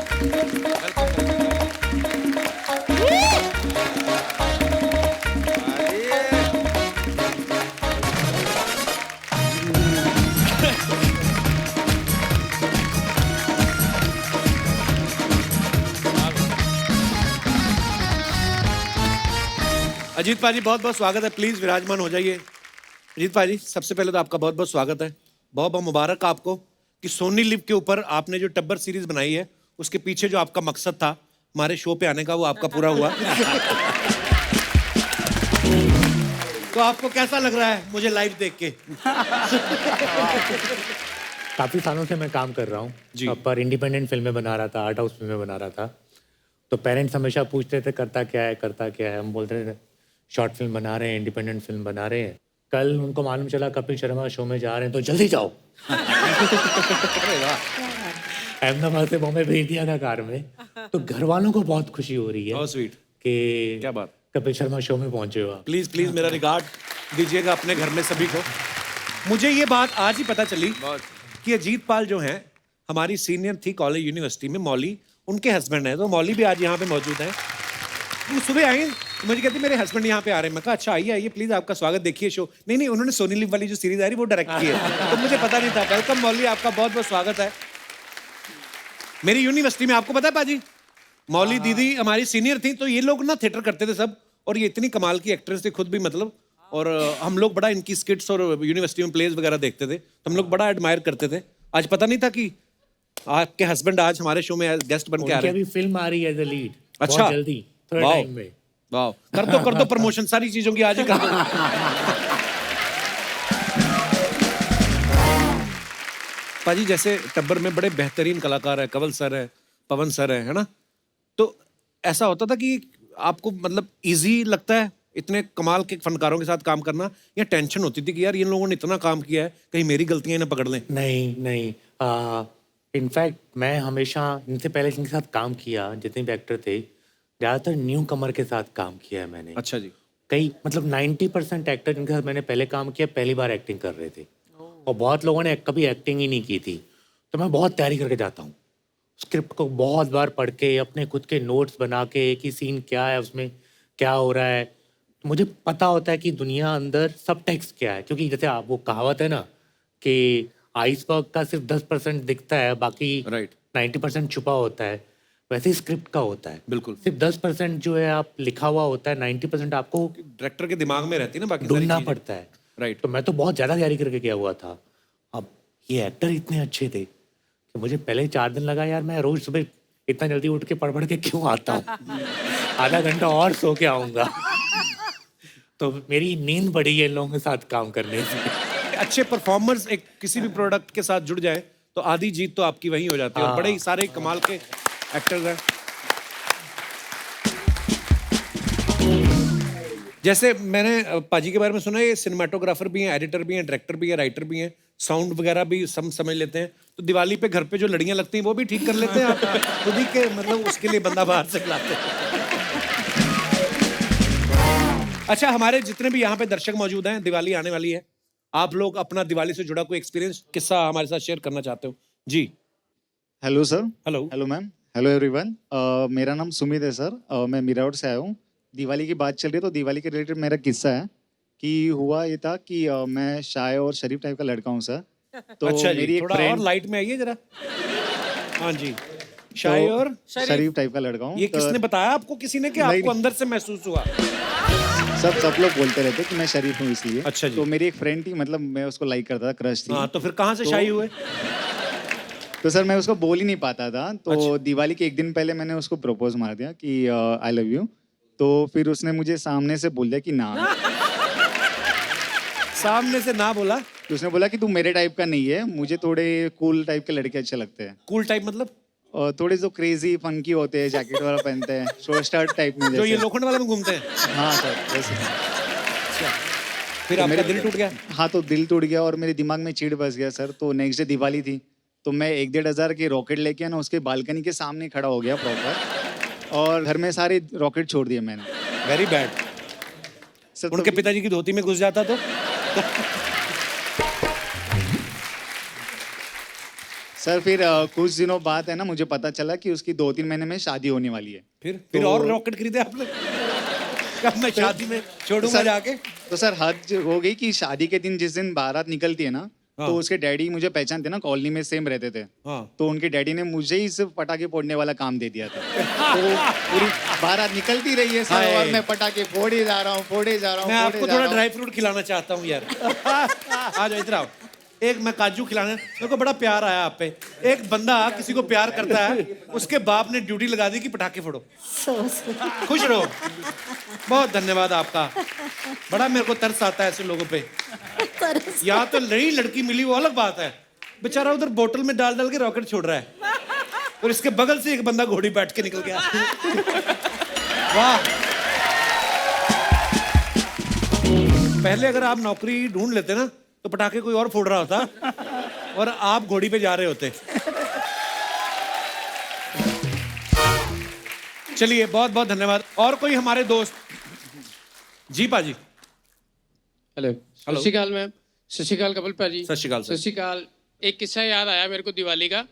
अजीत पाजी, बहुत बहुत स्वागत है। प्लीज विराजमान हो जाइए। अजीत पाजी, सबसे पहले तो आपका बहुत बहुत स्वागत है। बहुत बहुत मुबारक आपको कि सोनी लिव के ऊपर आपने जो टब्बर सीरीज बनाई है उसके पीछे जो आपका मकसद था हमारे शो पे आने का, वो आपका पूरा हुआ। तो आपको कैसा लग रहा है मुझे लाइव देख के? काफ़ी सालों से मैं काम कर रहा हूँ, पर इंडिपेंडेंट फिल्में बना रहा था, आर्ट हाउस फिल्में बना रहा था। तो पेरेंट्स हमेशा पूछते थे करता क्या है, करता क्या है। हम बोलते थे शॉर्ट फिल्म बना रहे हैं, इंडिपेंडेंट फिल्म बना रहे हैं। कल उनको मालूम चला कपिल शर्मा शो में जा रहे हैं, तो जल्दी जाओ। अहमदाबाद से बॉम्बे भेज दिया था कार में। तो घर वालों को बहुत खुशी हो रही है स्वीट कि क्या बात, कपिल शर्मा शो में पहुंचे हो आप। प्लीज प्लीज मेरा रिगार्ड दीजिएगा अपने घर में सभी को। मुझे ये बात आज ही पता चली कि अजीत पाल जो हैं हमारी सीनियर थी कॉलेज यूनिवर्सिटी में, मौली उनके हस्बैंड हैं। तो मौली भी आज यहाँ पे मौजूद हैं। वो सुबह आई तो मुझे कहती मेरे हस्बैंड यहाँ पे आ रहे हैं। मैं कहा अच्छा आइए आइए प्लीज, आपका स्वागत, देखिए शो। नहीं, उन्होंने सोनी लिव वाली जो सीरीज आ रही वो डायरेक्ट की है, तो मुझे पता नहीं था। वेलकम मौली, आपका बहुत बहुत स्वागत है मेरी यूनिवर्सिटी में। आपको पता है पाजी, मौली दीदी हमारी सीनियर थी, तो ये लोग ना थिएटर करते थे सब, और ये इतनी कमाल की एक्ट्रेस थी खुद भी मतलब, और हम लोग बड़ा इनकी स्किट्स और यूनिवर्सिटी में प्लेज वगैरह देखते थे, तो हम लोग बड़ा एडमायर करते थे। आज पता नहीं था कि आपके हस्बैंड आज हमारे शो में गेस्ट बन के आ रहे हैं। अभी फिल्म आ रही है एज अ लीड, अच्छा, बहुत जल्दी, थोड़े टाइम में। वाह, कर दो प्रमोशन सारी चीजों की आज ही कर दो। पाजी जैसे टब्बर में बड़े बेहतरीन कलाकार है, कंवल सर है, पवन सर है ना, तो ऐसा होता था कि आपको मतलब इजी लगता है इतने कमाल के फनकारों के साथ काम करना, या टेंशन होती थी कि यार इन लोगों ने इतना काम किया है कहीं मेरी गलतियां इन्हें पकड़ लें? नहीं, इनफैक्ट मैं हमेशा इनसे पहले जिनके साथ काम किया, जितने भी एक्टर थे, ज़्यादातर न्यू कमर के साथ काम किया है मैंने। अच्छा जी। कई मतलब 90% एक्टर जिनके साथ मैंने पहले काम किया पहली बार एक्टिंग कर रहे थे, और बहुत लोगों ने कभी एक्टिंग ही नहीं की थी। तो मैं बहुत तैयारी करके जाता हूँ, स्क्रिप्ट को बहुत बार पढ़ के, अपने खुद के नोट्स बना के कि सीन क्या है, उसमें क्या हो रहा है। मुझे पता होता है कि दुनिया अंदर सब टेक्स्ट क्या है, क्योंकि जैसे आप वो कहावत है ना कि आइसबर्ग का सिर्फ 10% दिखता है, बाकी 90% छुपा होता है, वैसे ही स्क्रिप्ट का होता है। बिल्कुल, सिर्फ 10% जो है आप लिखा हुआ होता है, 90% आपको डायरेक्टर के दिमाग में रहती है ना, बाकी ढूंढना पड़ता है। राइट। तो मैं तो बहुत ज़्यादा तैयारी करके गया हुआ था। अब ये एक्टर इतने अच्छे थे कि मुझे पहले 4 दिन लगा, यार मैं रोज सुबह इतना जल्दी उठ के पढ़ के क्यों आता हूँ, आधा घंटा और सो के आऊँगा। तो मेरी नींद बढ़ी है इन लोगों के साथ काम करने से। अच्छे परफॉर्मर्स एक किसी भी प्रोडक्ट के साथ जुड़ जाए तो आधी जीत तो आपकी वही हो जाती है, और बड़े ही सारे कमाल के एक्टर्स हैं। जैसे मैंने पाजी के बारे में सुना है, ये सिनेमाटोग्राफर भी हैं, एडिटर भी हैं, डायरेक्टर भी हैं, राइटर भी हैं, साउंड वगैरह भी सब समझ लेते हैं। तो दिवाली पे घर पे जो लड़ियां लगती हैं वो भी ठीक कर लेते हैं आप खुद ही के, मतलब उसके लिए बंदा बाहर से लाते हैं। अच्छा, हमारे जितने भी यहाँ पे दर्शक मौजूद हैं, दिवाली आने वाली है, आप लोग अपना दिवाली से जुड़ा कोई एक्सपीरियंस किस्सा हमारे साथ शेयर करना चाहते हो? जी। Hello sir. Hello ma'am. Hello everyone. मेरा नाम सुमित है सर। मैं मीरावट से आया हूँ। दिवाली की बात चल रही है तो दिवाली के रिलेटेड मेरा किस्सा है कि हुआ ये था कि मैं शाय और शरीफ टाइप का लड़का हूँ सर। तो अच्छा मेरी जी, एक थोड़ा फ्रेंड, और लाइट में आइए जरा। हाँ जी, शाय और शरीफ टाइप का लड़का हूँ। ये किसने बताया आपको? किसी ने, कि नहीं, आपको अंदर से महसूस हुआ? सब लोग बोलते रहते कि मैं शरीफ हूँ इसलिए। अच्छा जी। तो मेरी एक फ्रेंड थी, मतलब मैं उसको लाइक करता था, क्रश थी। हाँ, तो फिर कहाँ से शाही हुए? तो सर मैं उसको बोल ही नहीं पाता था। तो दिवाली के एक दिन पहले मैंने उसको प्रपोज मार दिया कि आई लव यू। तो फिर उसने मुझे सामने से बोल दिया कि ना। सामने से ना बोला? तो उसने बोला कि तू मेरे टाइप का नहीं है, मुझे थोड़े कूल टाइप के लड़के अच्छे लगते हैं। कूल टाइप मतलब? और थोड़े जो क्रेजी फंकी होते हैं, जैकेट वाला पहनते हैं, शॉर्ट स्टार्ट टाइप में, जो ये लोखंड वाला में घूमते हैं? हाँ सर, वैसे। फिर तो आपका दिल टूट गया? हाँ, तो दिल टूट गया और मेरे दिमाग में चिढ़ बस गया सर। तो नेक्स्ट डे दिवाली थी, तो मैं 1-1.5 हज़ार के रॉकेट लेके ना उसके बालकनी के सामने खड़ा हो गया प्रॉपर, और घर में सारे रॉकेट छोड़ दिए मैंने। Very bad sir. उनके पिताजी की धोती में घुस जाता तो? सर फिर कुछ दिनों बाद है ना, मुझे पता चला कि उसकी 2-3 महीने में शादी होने वाली है। फिर और रॉकेट खरीदे आपने? कब मैं शादी में छोड़ूंगा जाके? तो सर हद हो गई कि शादी के दिन जिस दिन बारात निकलती है ना, तो उसके डैडी मुझे पहचानते ना, कॉलोनी में सेम रहते थे। तो उनके डैडी ने मुझे ही सिर्फ पटाखे फोड़ने वाला काम दे दिया था। तो पूरी बारात निकलती रही है सर, और मैं पटाखे फोड़े जा रहा हूँ। मैं आपको थोड़ा ड्राई फ्रूट खिलाना चाहता हूँ यार। आ जाओ इधर आओ। एक मैं काजू खिलाना, मेरे को बड़ा प्यार आया आप पे। एक बंदा किसी को प्यार करता है, उसके बाप ने ड्यूटी लगा दी कि पटाखे फोड़ो। खुश रहो। बहुत धन्यवाद आपका। बड़ा मेरे को तरस आता है ऐसे लोगों पे। यहाँ तो नई लड़की मिली वो अलग बात है, बेचारा उधर बोतल में डाल डाल के रॉकेट छोड़ रहा है, और इसके बगल से एक बंदा घोड़ी बैठ के निकल गया। वाह। पहले अगर आप नौकरी ढूंढ लेते ना तो पटाखे कोई और फोड़ रहा होता और आप घोड़ी पे जा रहे होते। चलिए, बहुत बहुत धन्यवाद। और कोई हमारे दोस्त? जी पाजी। हेलो। सत श्री अकाल मैम। सत श्री अकाल कपिल भाजी। सत श्री अकाल सर। सत श्री अकाल। एक किस्सा याद आया मेरे को दिवाली का।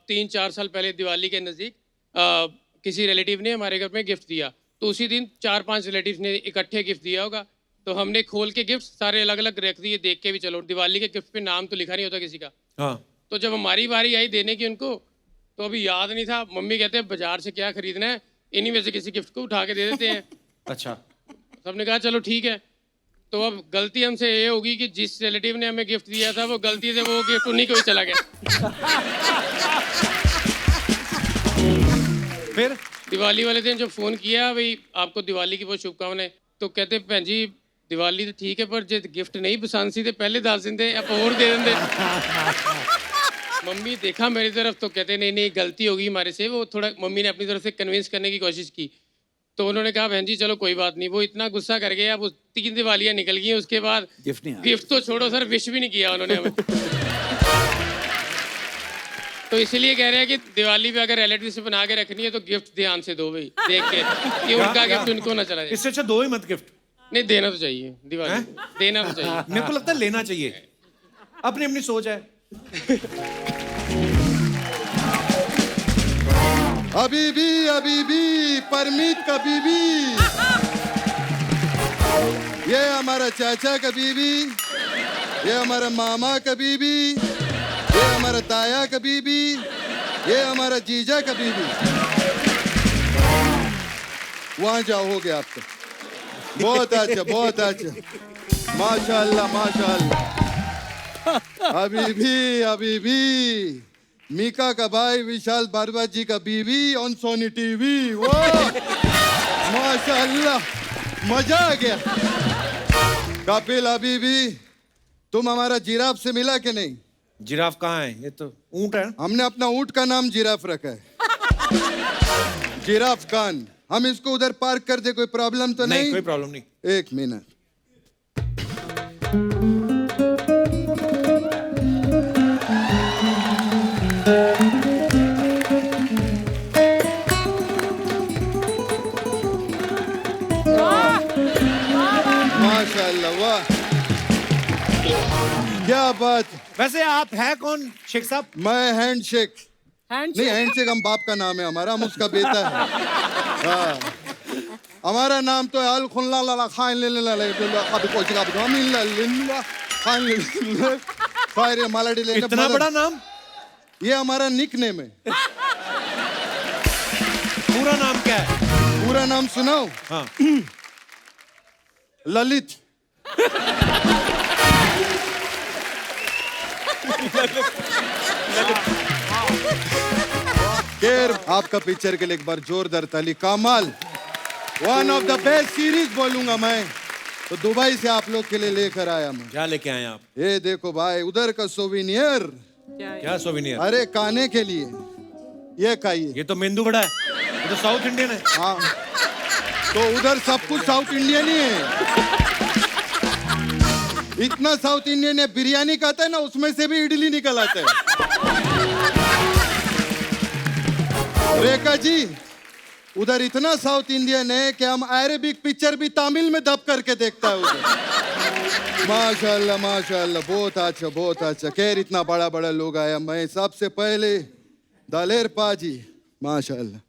3-4 साल पहले दिवाली के नज़दीक किसी रिलेटिव ने हमारे घर में गिफ्ट दिया, तो उसी दिन 4-5 रिलेटिव्स ने इकट्ठे गिफ्ट दिया होगा, तो हमने खोल के गिफ्ट सारे अलग अलग रख दिए, देख के भी चलो दिवाली के गिफ्ट पे नाम तो लिखा नहीं होता किसी का। हाँ। तो जब हमारी बारी आई देने की उनको, तो अभी याद नहीं था। मम्मी कहते हैं बाजार से क्या खरीदना है, इन्हीं में से किसी गिफ्ट को उठा के दे देते हैं। अच्छा। सबने कहा चलो ठीक है। तो अब गलती हमसे ये होगी कि जिस रिलेटिव ने हमें गिफ्ट दिया था वो गलती से वो गिफ्ट उन्हीं को ही चला गया। फिर दिवाली वाले दिन जब फोन किया भाई आपको दिवाली की बहुत शुभकामनाएं, तो कहते भैन जी दिवाली तो ठीक है पर जो गिफ्ट नहीं पसंद सी तो पहले दस देंगे आप और दे देंगे। मम्मी देखा मेरी तरफ तो कहते नहीं नहीं गलती होगी हमारे से। वो थोड़ा मम्मी ने अपनी तरफ से कन्विंस करने की कोशिश की, तो उन्होंने कहा बहन जी चलो कोई बात नहीं। वो इतना गुस्सा कर गए, अब 3 दिवालियां निकल गई, उसके बाद गिफ्ट तो छोड़ो सर विश भी नहीं किया उन्होंने हमें। तो इसलिए कह रहे हैं कि दिवाली पे अगर रिलेटिव से बना के रखनी है तो गिफ्ट ध्यान से दो भाई, देख के कि उनका गिफ्ट उनको ना चला जाए। इससे अच्छा दो ही मत गिफ्ट। नहीं देना तो चाहिए, दिवाली देना तो चाहिए। मेरे को लगता है लेना चाहिए, अपनी अपनी सोच है। अभी भी परमीत का बीबी, ये हमारा चाचा का बीबी, ये हमारा मामा का बीबी, ये हमारा ताया का बीबी, ये हमारा जीजा का बीबी। वहां जाओ, हो गया आपका। बहुत अच्छा, बहुत अच्छा, माशाअल्लाह माशाअल्लाह। अभी भी मीका का भाई विशाल भारद्वाज जी का बीवी ऑन सोनी टीवी। वो माशाअल्लाह, मजा आ गया। कपिल अभी भी तुम हमारा जिराफ से मिला कि नहीं? जिराफ कहाँ है? ये तो ऊंट है। हमने अपना ऊंट का नाम जिराफ रखा है। जिराफ खान। हम इसको उधर पार्क कर दे, कोई प्रॉब्लम तो नहीं? कोई प्रॉब्लम नहीं। 1 मिनट। माशाअल्लाह, वाह क्या बात। वैसे आप है कौन शेख साहब? मैं हैंडशेक। नहीं, हैंडशेक हम बाप का नाम है हमारा, हम उसका बेटा है। हाँ, हमारा नाम तो है अल खुल्ला ला खान ले ले ले कभी कोची का भी हम ला लिंगा खान ले ले फायर मालाडी ले। इतना बड़ा नाम? ये हमारा निकनेम है। पूरा नाम क्या है? पूरा नाम सुनाओ? हाँ। ललित। केर आपका पिक्चर के लिए एक बार जोरदार ताली। कमाल, one of the best series बोलूंगा मैं तो। दुबई से आप लोग के लिए लेकर आया मैं। क्या लेके आए आप? ये देखो भाई, उधर का सोविनियर। क्या सोविनियर? अरे खाने के लिए ये खाइए। ये तो मेंदू बड़ा है, ये तो साउथ इंडियन है। हाँ, तो उधर सब कुछ साउथ इंडियन ही है। इतना साउथ इंडियन है, बिरयानी खाता है ना, उसमें से भी इडली निकल आता है। रेखा जी, उधर इतना साउथ इंडियन है कि हम अरेबिक पिक्चर भी तमिल में दब करके देखता है उधर। माशाल्लाह माशाल्लाह, बहुत अच्छा बहुत अच्छा। खैर इतना बड़ा बड़ा लोग आया। मैं सबसे पहले दालेर पाजी, माशाल्लाह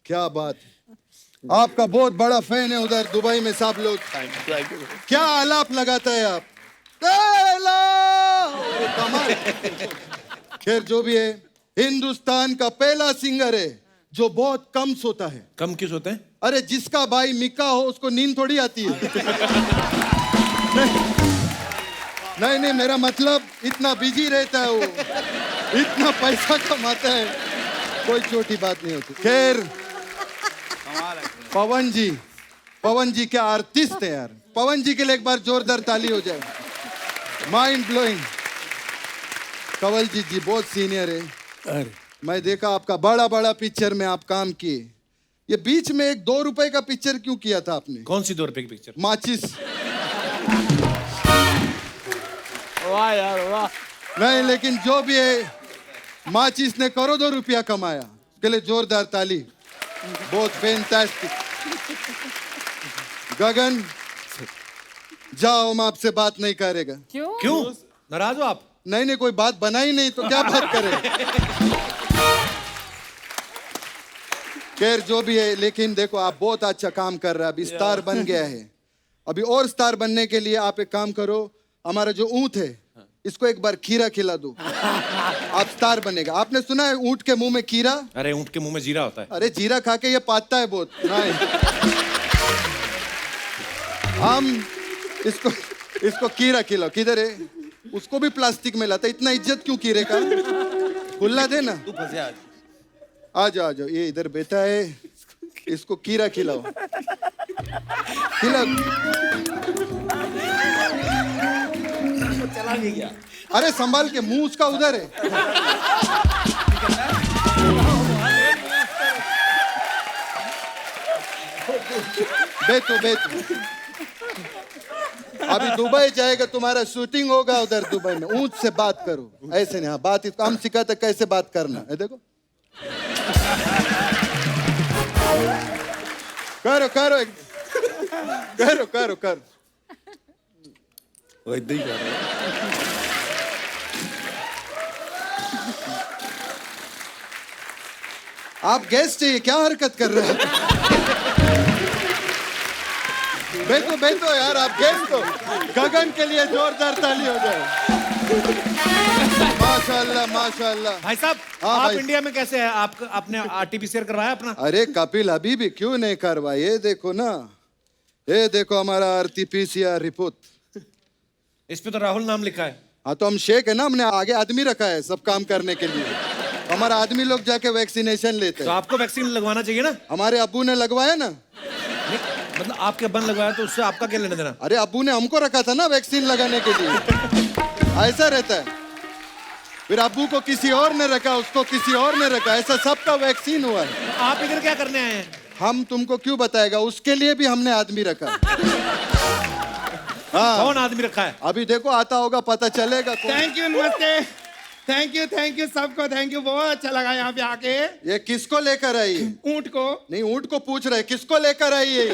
क्या बात। आपका बहुत बड़ा फैन है उधर दुबई में सब लोग। क्या आलाप लगाता है आप? कमाल। खैर जो भी है, हिंदुस्तान का पहला सिंगर है जो बहुत कम सोता है। कम क्यों सोते हैं? अरे जिसका भाई मिक्का हो उसको नींद थोड़ी आती है। नहीं, मेरा मतलब इतना बिजी रहता है वो, इतना पैसा कमाता है, कोई छोटी बात नहीं होती। खैर पवन जी क्या आर्टिस्ट है यार। पवन जी के लिए एक बार जोरदार ताली हो जाए। Mind blowing. कंवल जी बहुत सीनियर है। अरे मैं देखा आपका बड़ा बड़ा पिक्चर में आप काम किए। ये बीच में एक 2 रुपए का पिक्चर क्यों किया था आपने? कौन सी 2 रुपए की पिक्चर? माचिस। वाह यार वाह। नहीं लेकिन जो भी है, माचिस ने करोड़ों रुपया कमाया, उसके लिए जोरदार ताली। बहुत फैंटास्टिक। गगन जाओ, हम आपसे बात नहीं करेगा। क्यों? नाराज हो आप? नहीं, कोई बात बनाई नहीं तो क्या बात करें। खैर जो भी है, लेकिन देखो आप बहुत अच्छा काम कर रहे हैं, अभी स्टार बन गया है। अभी और स्टार बनने के लिए आप एक काम करो, हमारा जो ऊंट है इसको एक बार खीरा खिला दो, आप स्टार बनेगा। आपने सुना है ऊंट के मुंह में खीरा? अरे ऊंट के मुंह में जीरा होता है। अरे जीरा खा के ये पाता है बहुत। नहीं हम इसको कीरा खिलाओ। किधर है? उसको भी प्लास्टिक में लाता, इतना इज्जत क्यों कीरे का? खुला दे ना। आ जाओ ये इधर बैठा है, इसको कीरा खिलाओ। खिलाओ। चला नहीं गया। अरे संभाल के, मुंह उसका उधर है। बैठो। अभी दुबई जाएगा, तुम्हारा शूटिंग होगा उधर दुबई में। ऊंट से बात करो, ऐसे नहीं। हाँ, बात इसको हम सिखाते कैसे बात करना है। देखो करो वो इतना ही कर रहा है। आप गेस्ट है, क्या हरकत कर रहे हैं? बैठो यार, आप गेस्ट हो। गगन के लिए जोरदार ताली हो जाए। माशाल्लाह। भाई साहब, हाँ आप भाई। इंडिया में कैसे हैं? आपने आरटीपीसीआर करवाया अपना? अरे कपिल अभी भी क्यों नहीं करवा? ये देखो ना, ये देखो हमारा आरटीपीसीआर रिपोर्ट। इस पे तो राहुल नाम लिखा है। हाँ तो हम शेख है ना, हमने आगे आदमी रखा है सब काम करने के लिए। हमारा आदमी लोग जाके वैक्सीनेशन लेते तो हैं। आपको वैक्सीन लगवाना चाहिए ना? हमारे अब्बू ने लगवाया ना। मतलब आपके अब्बा ने लगवाया तो उससे आपका क्या लेना देना? अरे अब्बू ने हमको रखा था ना वैक्सीन लगाने के लिए। ऐसा रहता है। फिर अब्बू को किसी और ने रखा, उसको किसी और ने रखा, ऐसा सबका वैक्सीन हुआ है। तो आप इधर क्या करने आए हैं? हम तुमको क्यों बताएगा, उसके लिए भी हमने आदमी रखा। हाँ। कौन आदमी रखा है? अभी देखो आता होगा, पता चलेगा। थैंक यू, नमस्ते। थैंक यू सबको, थैंक यू। बहुत अच्छा लगा यहाँ पे आके। ये किसको लेकर आई? ऊंट को नहीं, ऊंट को पूछ रहे किसको लेकर आई है?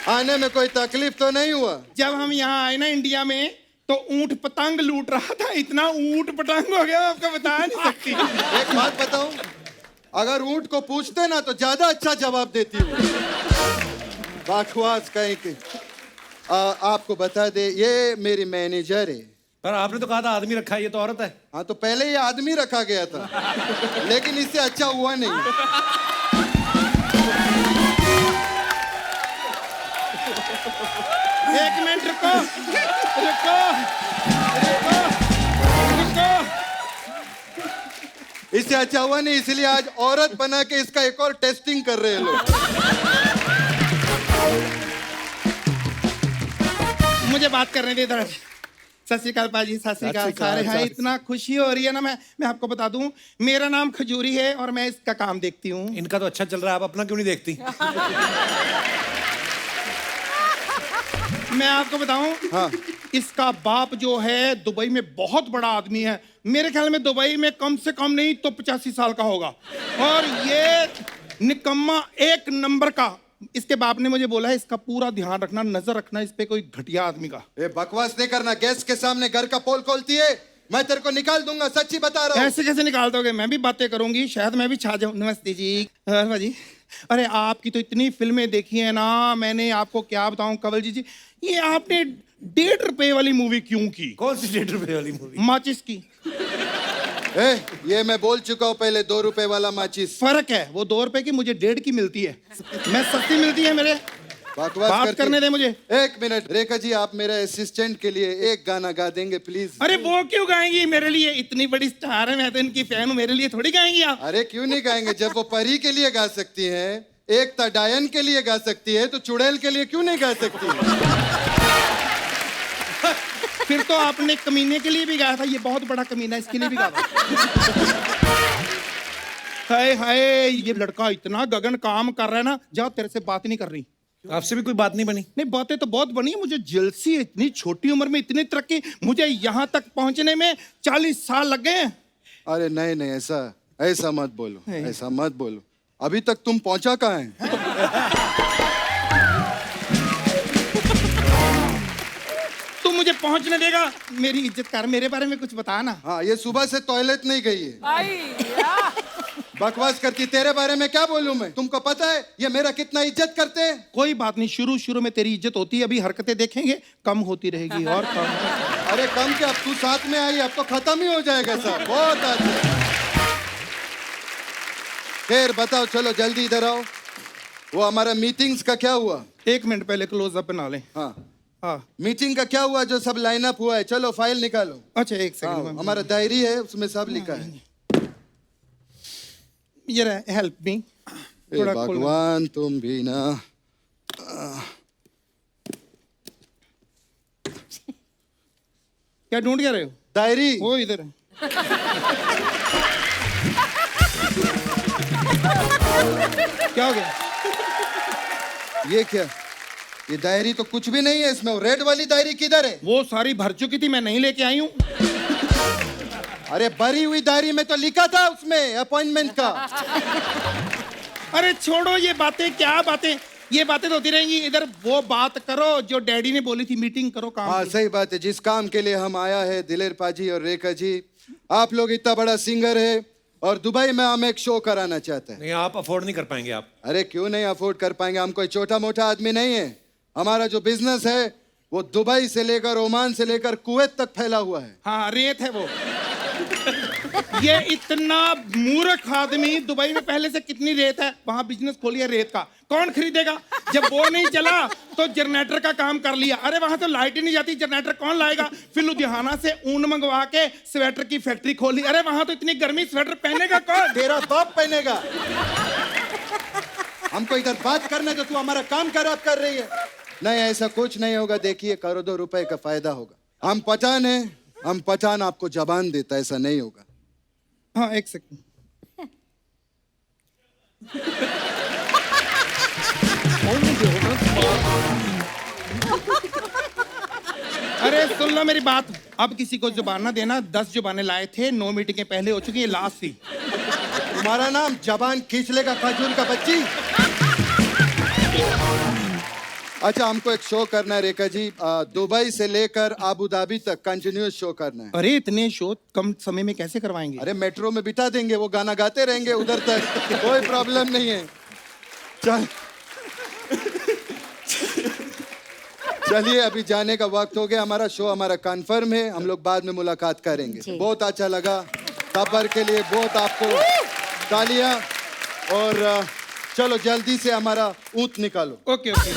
आने में कोई तकलीफ तो नहीं हुआ? जब हम यहाँ आए ना इंडिया में, तो ऊंट पतंग लूट रहा था। इतना ऊंट पतंग हो गया, आपको बता नहीं सकती। एक बात बताऊं, अगर ऊंट को पूछते ना तो ज्यादा अच्छा जवाब देती हूँ। बकवास कहीं की। आपको बता दे, ये मेरी मैनेजर है। पर आपने तो कहा था आदमी रखा है, ये तो औरत है। हाँ तो पहले ये आदमी रखा गया था, लेकिन इससे अच्छा हुआ नहीं। एक मिनट रुको। इससे अच्छा हुआ नहीं, इसलिए आज औरत बना के इसका एक और टेस्टिंग कर रहे हैं लोग। मुझे बात करने दे इधर। सत श्री अकाल पाजी, सत श्री अकाल सारे। हाँ, इतना खुशी हो रही है ना। मैं आपको बता दूं, मेरा नाम खजूरी है और मैं इसका काम देखती हूँ। इनका तो अच्छा चल रहा है, आप अपना क्यों नहीं देखती? मैं आपको बताऊं, हाँ। इसका बाप जो है दुबई में बहुत बड़ा आदमी है। मेरे ख्याल में दुबई में कम से कम नहीं तो 85 साल का होगा। और ये निकम्मा एक नंबर का। इसके बाप ने मुझे बोला है इसका पूरा ध्यान रखना, नजर रखना इस पे कोई घटिया आदमी का। ए, बकवास नहीं करना। गेस्ट के सामने घर का पोल खोलती है, मैं तेरे को निकाल दूंगा, सच्ची बता रहा हूँ। ऐसे कैसे निकाल दोगे? मैं भी बातें करूंगी, शायद मैं भी छा जाऊं। नमस्ते जी। जी, अरे आपकी तो इतनी फिल्में देखी है ना, मैंने आपको क्या बताऊं कवल जी। ये आपने 1.5 रुपए वाली मूवी क्यों की? कौन सी 1.5 रुपए वाली मूवी? माचिस की। ये मैं बोल चुका हूँ पहले, 2 रुपए वाला माचिस। फर्क है, वो 2 रुपए की मुझे 1.5 की मिलती है। मैं सस्ती मिलती है मेरे। बात करने दे मुझे। 1 मिनट। रेखा जी, आप मेरे असिस्टेंट के लिए एक गाना गा देंगे प्लीज? अरे वो क्यों गाएंगी मेरे लिए? इतनी बड़ी स्टार है, मैं तो इनकी फैन हूँ, मेरे लिए थोड़ी गाएंगी आप। अरे क्यों नहीं गाएंगे? जब वो परी के लिए गा सकती है, एकता डायन के लिए गा सकती है, तो चुड़ैल के लिए क्यों नहीं गा सकती? फिर तो आपने कमीने के लिए भी गाया था। ये बहुत बड़ा कमीना, इसके लिए भी गाया। हाय हाय, ये लड़का इतना गगन काम कर रहा है ना। जाओ, तेरे से बात नहीं कर रही। आपसे भी कोई बात नहीं बनी? नहीं, बातें तो बहुत बनी है। मुझे जेलसी है, इतनी छोटी उम्र में इतनी तरक्की। मुझे यहाँ तक पहुंचने में 40 साल लग गए। अरे नहीं, ऐसा मत बोलो, ऐसा मत बोलो। अभी तक तुम पहुंचा कहाँ है? तू मुझे पहुंचने देगा? मेरी इज्जत कर, मेरे बारे में कुछ बता ना। हाँ, ये सुबह से टॉयलेट नहीं गई है। बकवास करती, तेरे बारे में क्या बोलूं मैं? तुमको पता है ये मेरा कितना इज्जत करते हैं? कोई बात नहीं, शुरू शुरू में तेरी इज्जत होती है, अभी हरकतें देखेंगे कम होती रहेगी और कम। अरे कम क्या, अब तू साथ में आई, अब तो खत्म ही हो जाएगा सब। बहुत अच्छा। फिर बताओ, चलो जल्दी इधर आओ। वो हमारा मीटिंग्स का क्या हुआ? 1 मिनट पहले क्लोज अप बना ले। हाँ हाँ, मीटिंग का क्या हुआ? जो सब लाइन अप हुआ है, चलो फाइल निकालो। अच्छा 1 सेकंड। हाँ, हमारा डायरी है, उसमें सब लिखा है। ये रहा, हेल्प मी। थोड़ा भगवान तुम भी ना। क्या ढूंढ क्या रहे हो? डायरी। वो इधर है। क्या हो गया? ये क्या? ये डायरी तो कुछ भी नहीं है इसमें। वो रेड वाली डायरी किधर है? वो सारी भर चुकी थी, मैं नहीं लेके आई हूँ। अरे भरी हुई डायरी में तो लिखा था उसमें अपॉइंटमेंट का। अरे छोड़ो ये बातें, क्या बातें, ये बातें तो होती रहेंगी। इधर वो बात करो जो डैडी ने बोली थी, मीटिंग करो काम। हाँ सही बात है, जिस काम के लिए हम आया है दिलेर पाजी और रेखा जी, आप लोग इतना बड़ा सिंगर है और दुबई में हम एक शो कराना चाहते हैं। नहीं, आप अफोर्ड नहीं कर पाएंगे आप। अरे क्यों नहीं अफोर्ड कर पाएंगे? हम कोई छोटा मोटा आदमी नहीं है। हमारा जो बिजनेस है वो दुबई से लेकर ओमान से लेकर कुवैत तक फैला हुआ है। हाँ रेत है वो। ये इतना मूर्ख आदमी, दुबई में पहले से कितनी रेत है, वहां बिजनेस खोलिया रेत का। कौन खरीदेगा? जब वो नहीं चला तो जनरेटर का काम कर लिया। अरे वहां तो लाइट ही नहीं जाती, जनरेटर कौन लाएगा? फिर लुधियाना से ऊन मंगवा के स्वेटर की फैक्ट्री खोली। अरे वहां तो इतनी गर्मी, स्वेटर पहनेगा कौन? तेरा बाप पहनेगा। हमको इधर बात करने तो तू हमारा काम खराब कर रही है। नहीं ऐसा कुछ नहीं होगा, देखिए करोड़ों दो रुपए का फायदा होगा। हम पठान हैं, हम पठान आपको जबान देता, ऐसा नहीं होगा। हाँ 1 सेकंड। अरे सुन लो मेरी बात, अब किसी को जुबान ना देना। 10 जुबानें लाए थे, 9 मीटिंगें पहले हो चुकी है, लास्ट थी। तुम्हारा नाम जबान खींच लेगा खजूर का बच्ची। अच्छा हमको एक शो करना है रेखा जी, दुबई से लेकर आबू धाबी तक कंटिन्यूस शो करना है। अरे इतने शो कम समय में कैसे करवाएंगे? अरे मेट्रो में बिठा देंगे, वो गाना गाते रहेंगे उधर तक, कोई प्रॉब्लम नहीं है। चल चलिए अभी जाने का वक्त हो गया। हमारा शो हमारा कंफर्म है, हम लोग बाद में मुलाकात करेंगे। बहुत अच्छा लगा, सबर के लिए बहुत आपको तालियां। और चलो जल्दी से हमारा ऊँट निकालो। Okay okay.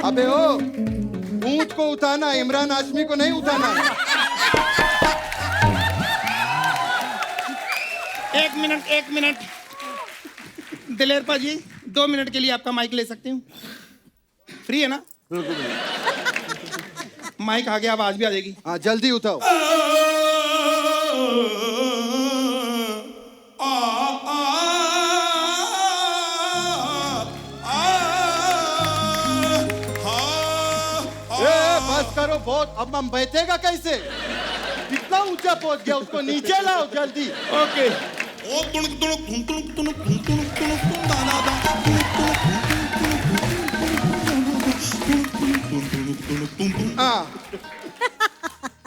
अबे ओ, ऊँट को उठाना, इमरान हाशमी को नहीं उठाना। 1 मिनट। दिलेर पाजी 2 मिनट के लिए आपका माइक ले सकती हूँ? फ्री है ना? माइक आ गया, आवाज भी आ जाएगी। हाँ जल्दी उठाओ। बस करो बहुत, अब हम बैठेगा कैसे? कितना ऊंचा पहुंच गया, उसको नीचे लाओ जल्दी। ओके।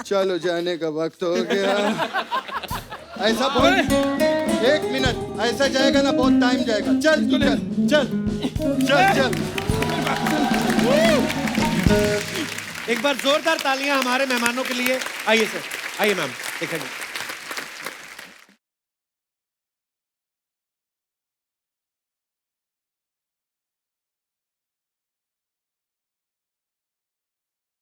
चलो जाने का वक्त हो गया। ऐसा बोल, 1 मिनट ऐसा जाएगा ना, बहुत टाइम जाएगा। चल तू चल चल चल चल। एक बार जोरदार तालियां हमारे मेहमानों के लिए। आइए सर, आइए मैम, देखा जी।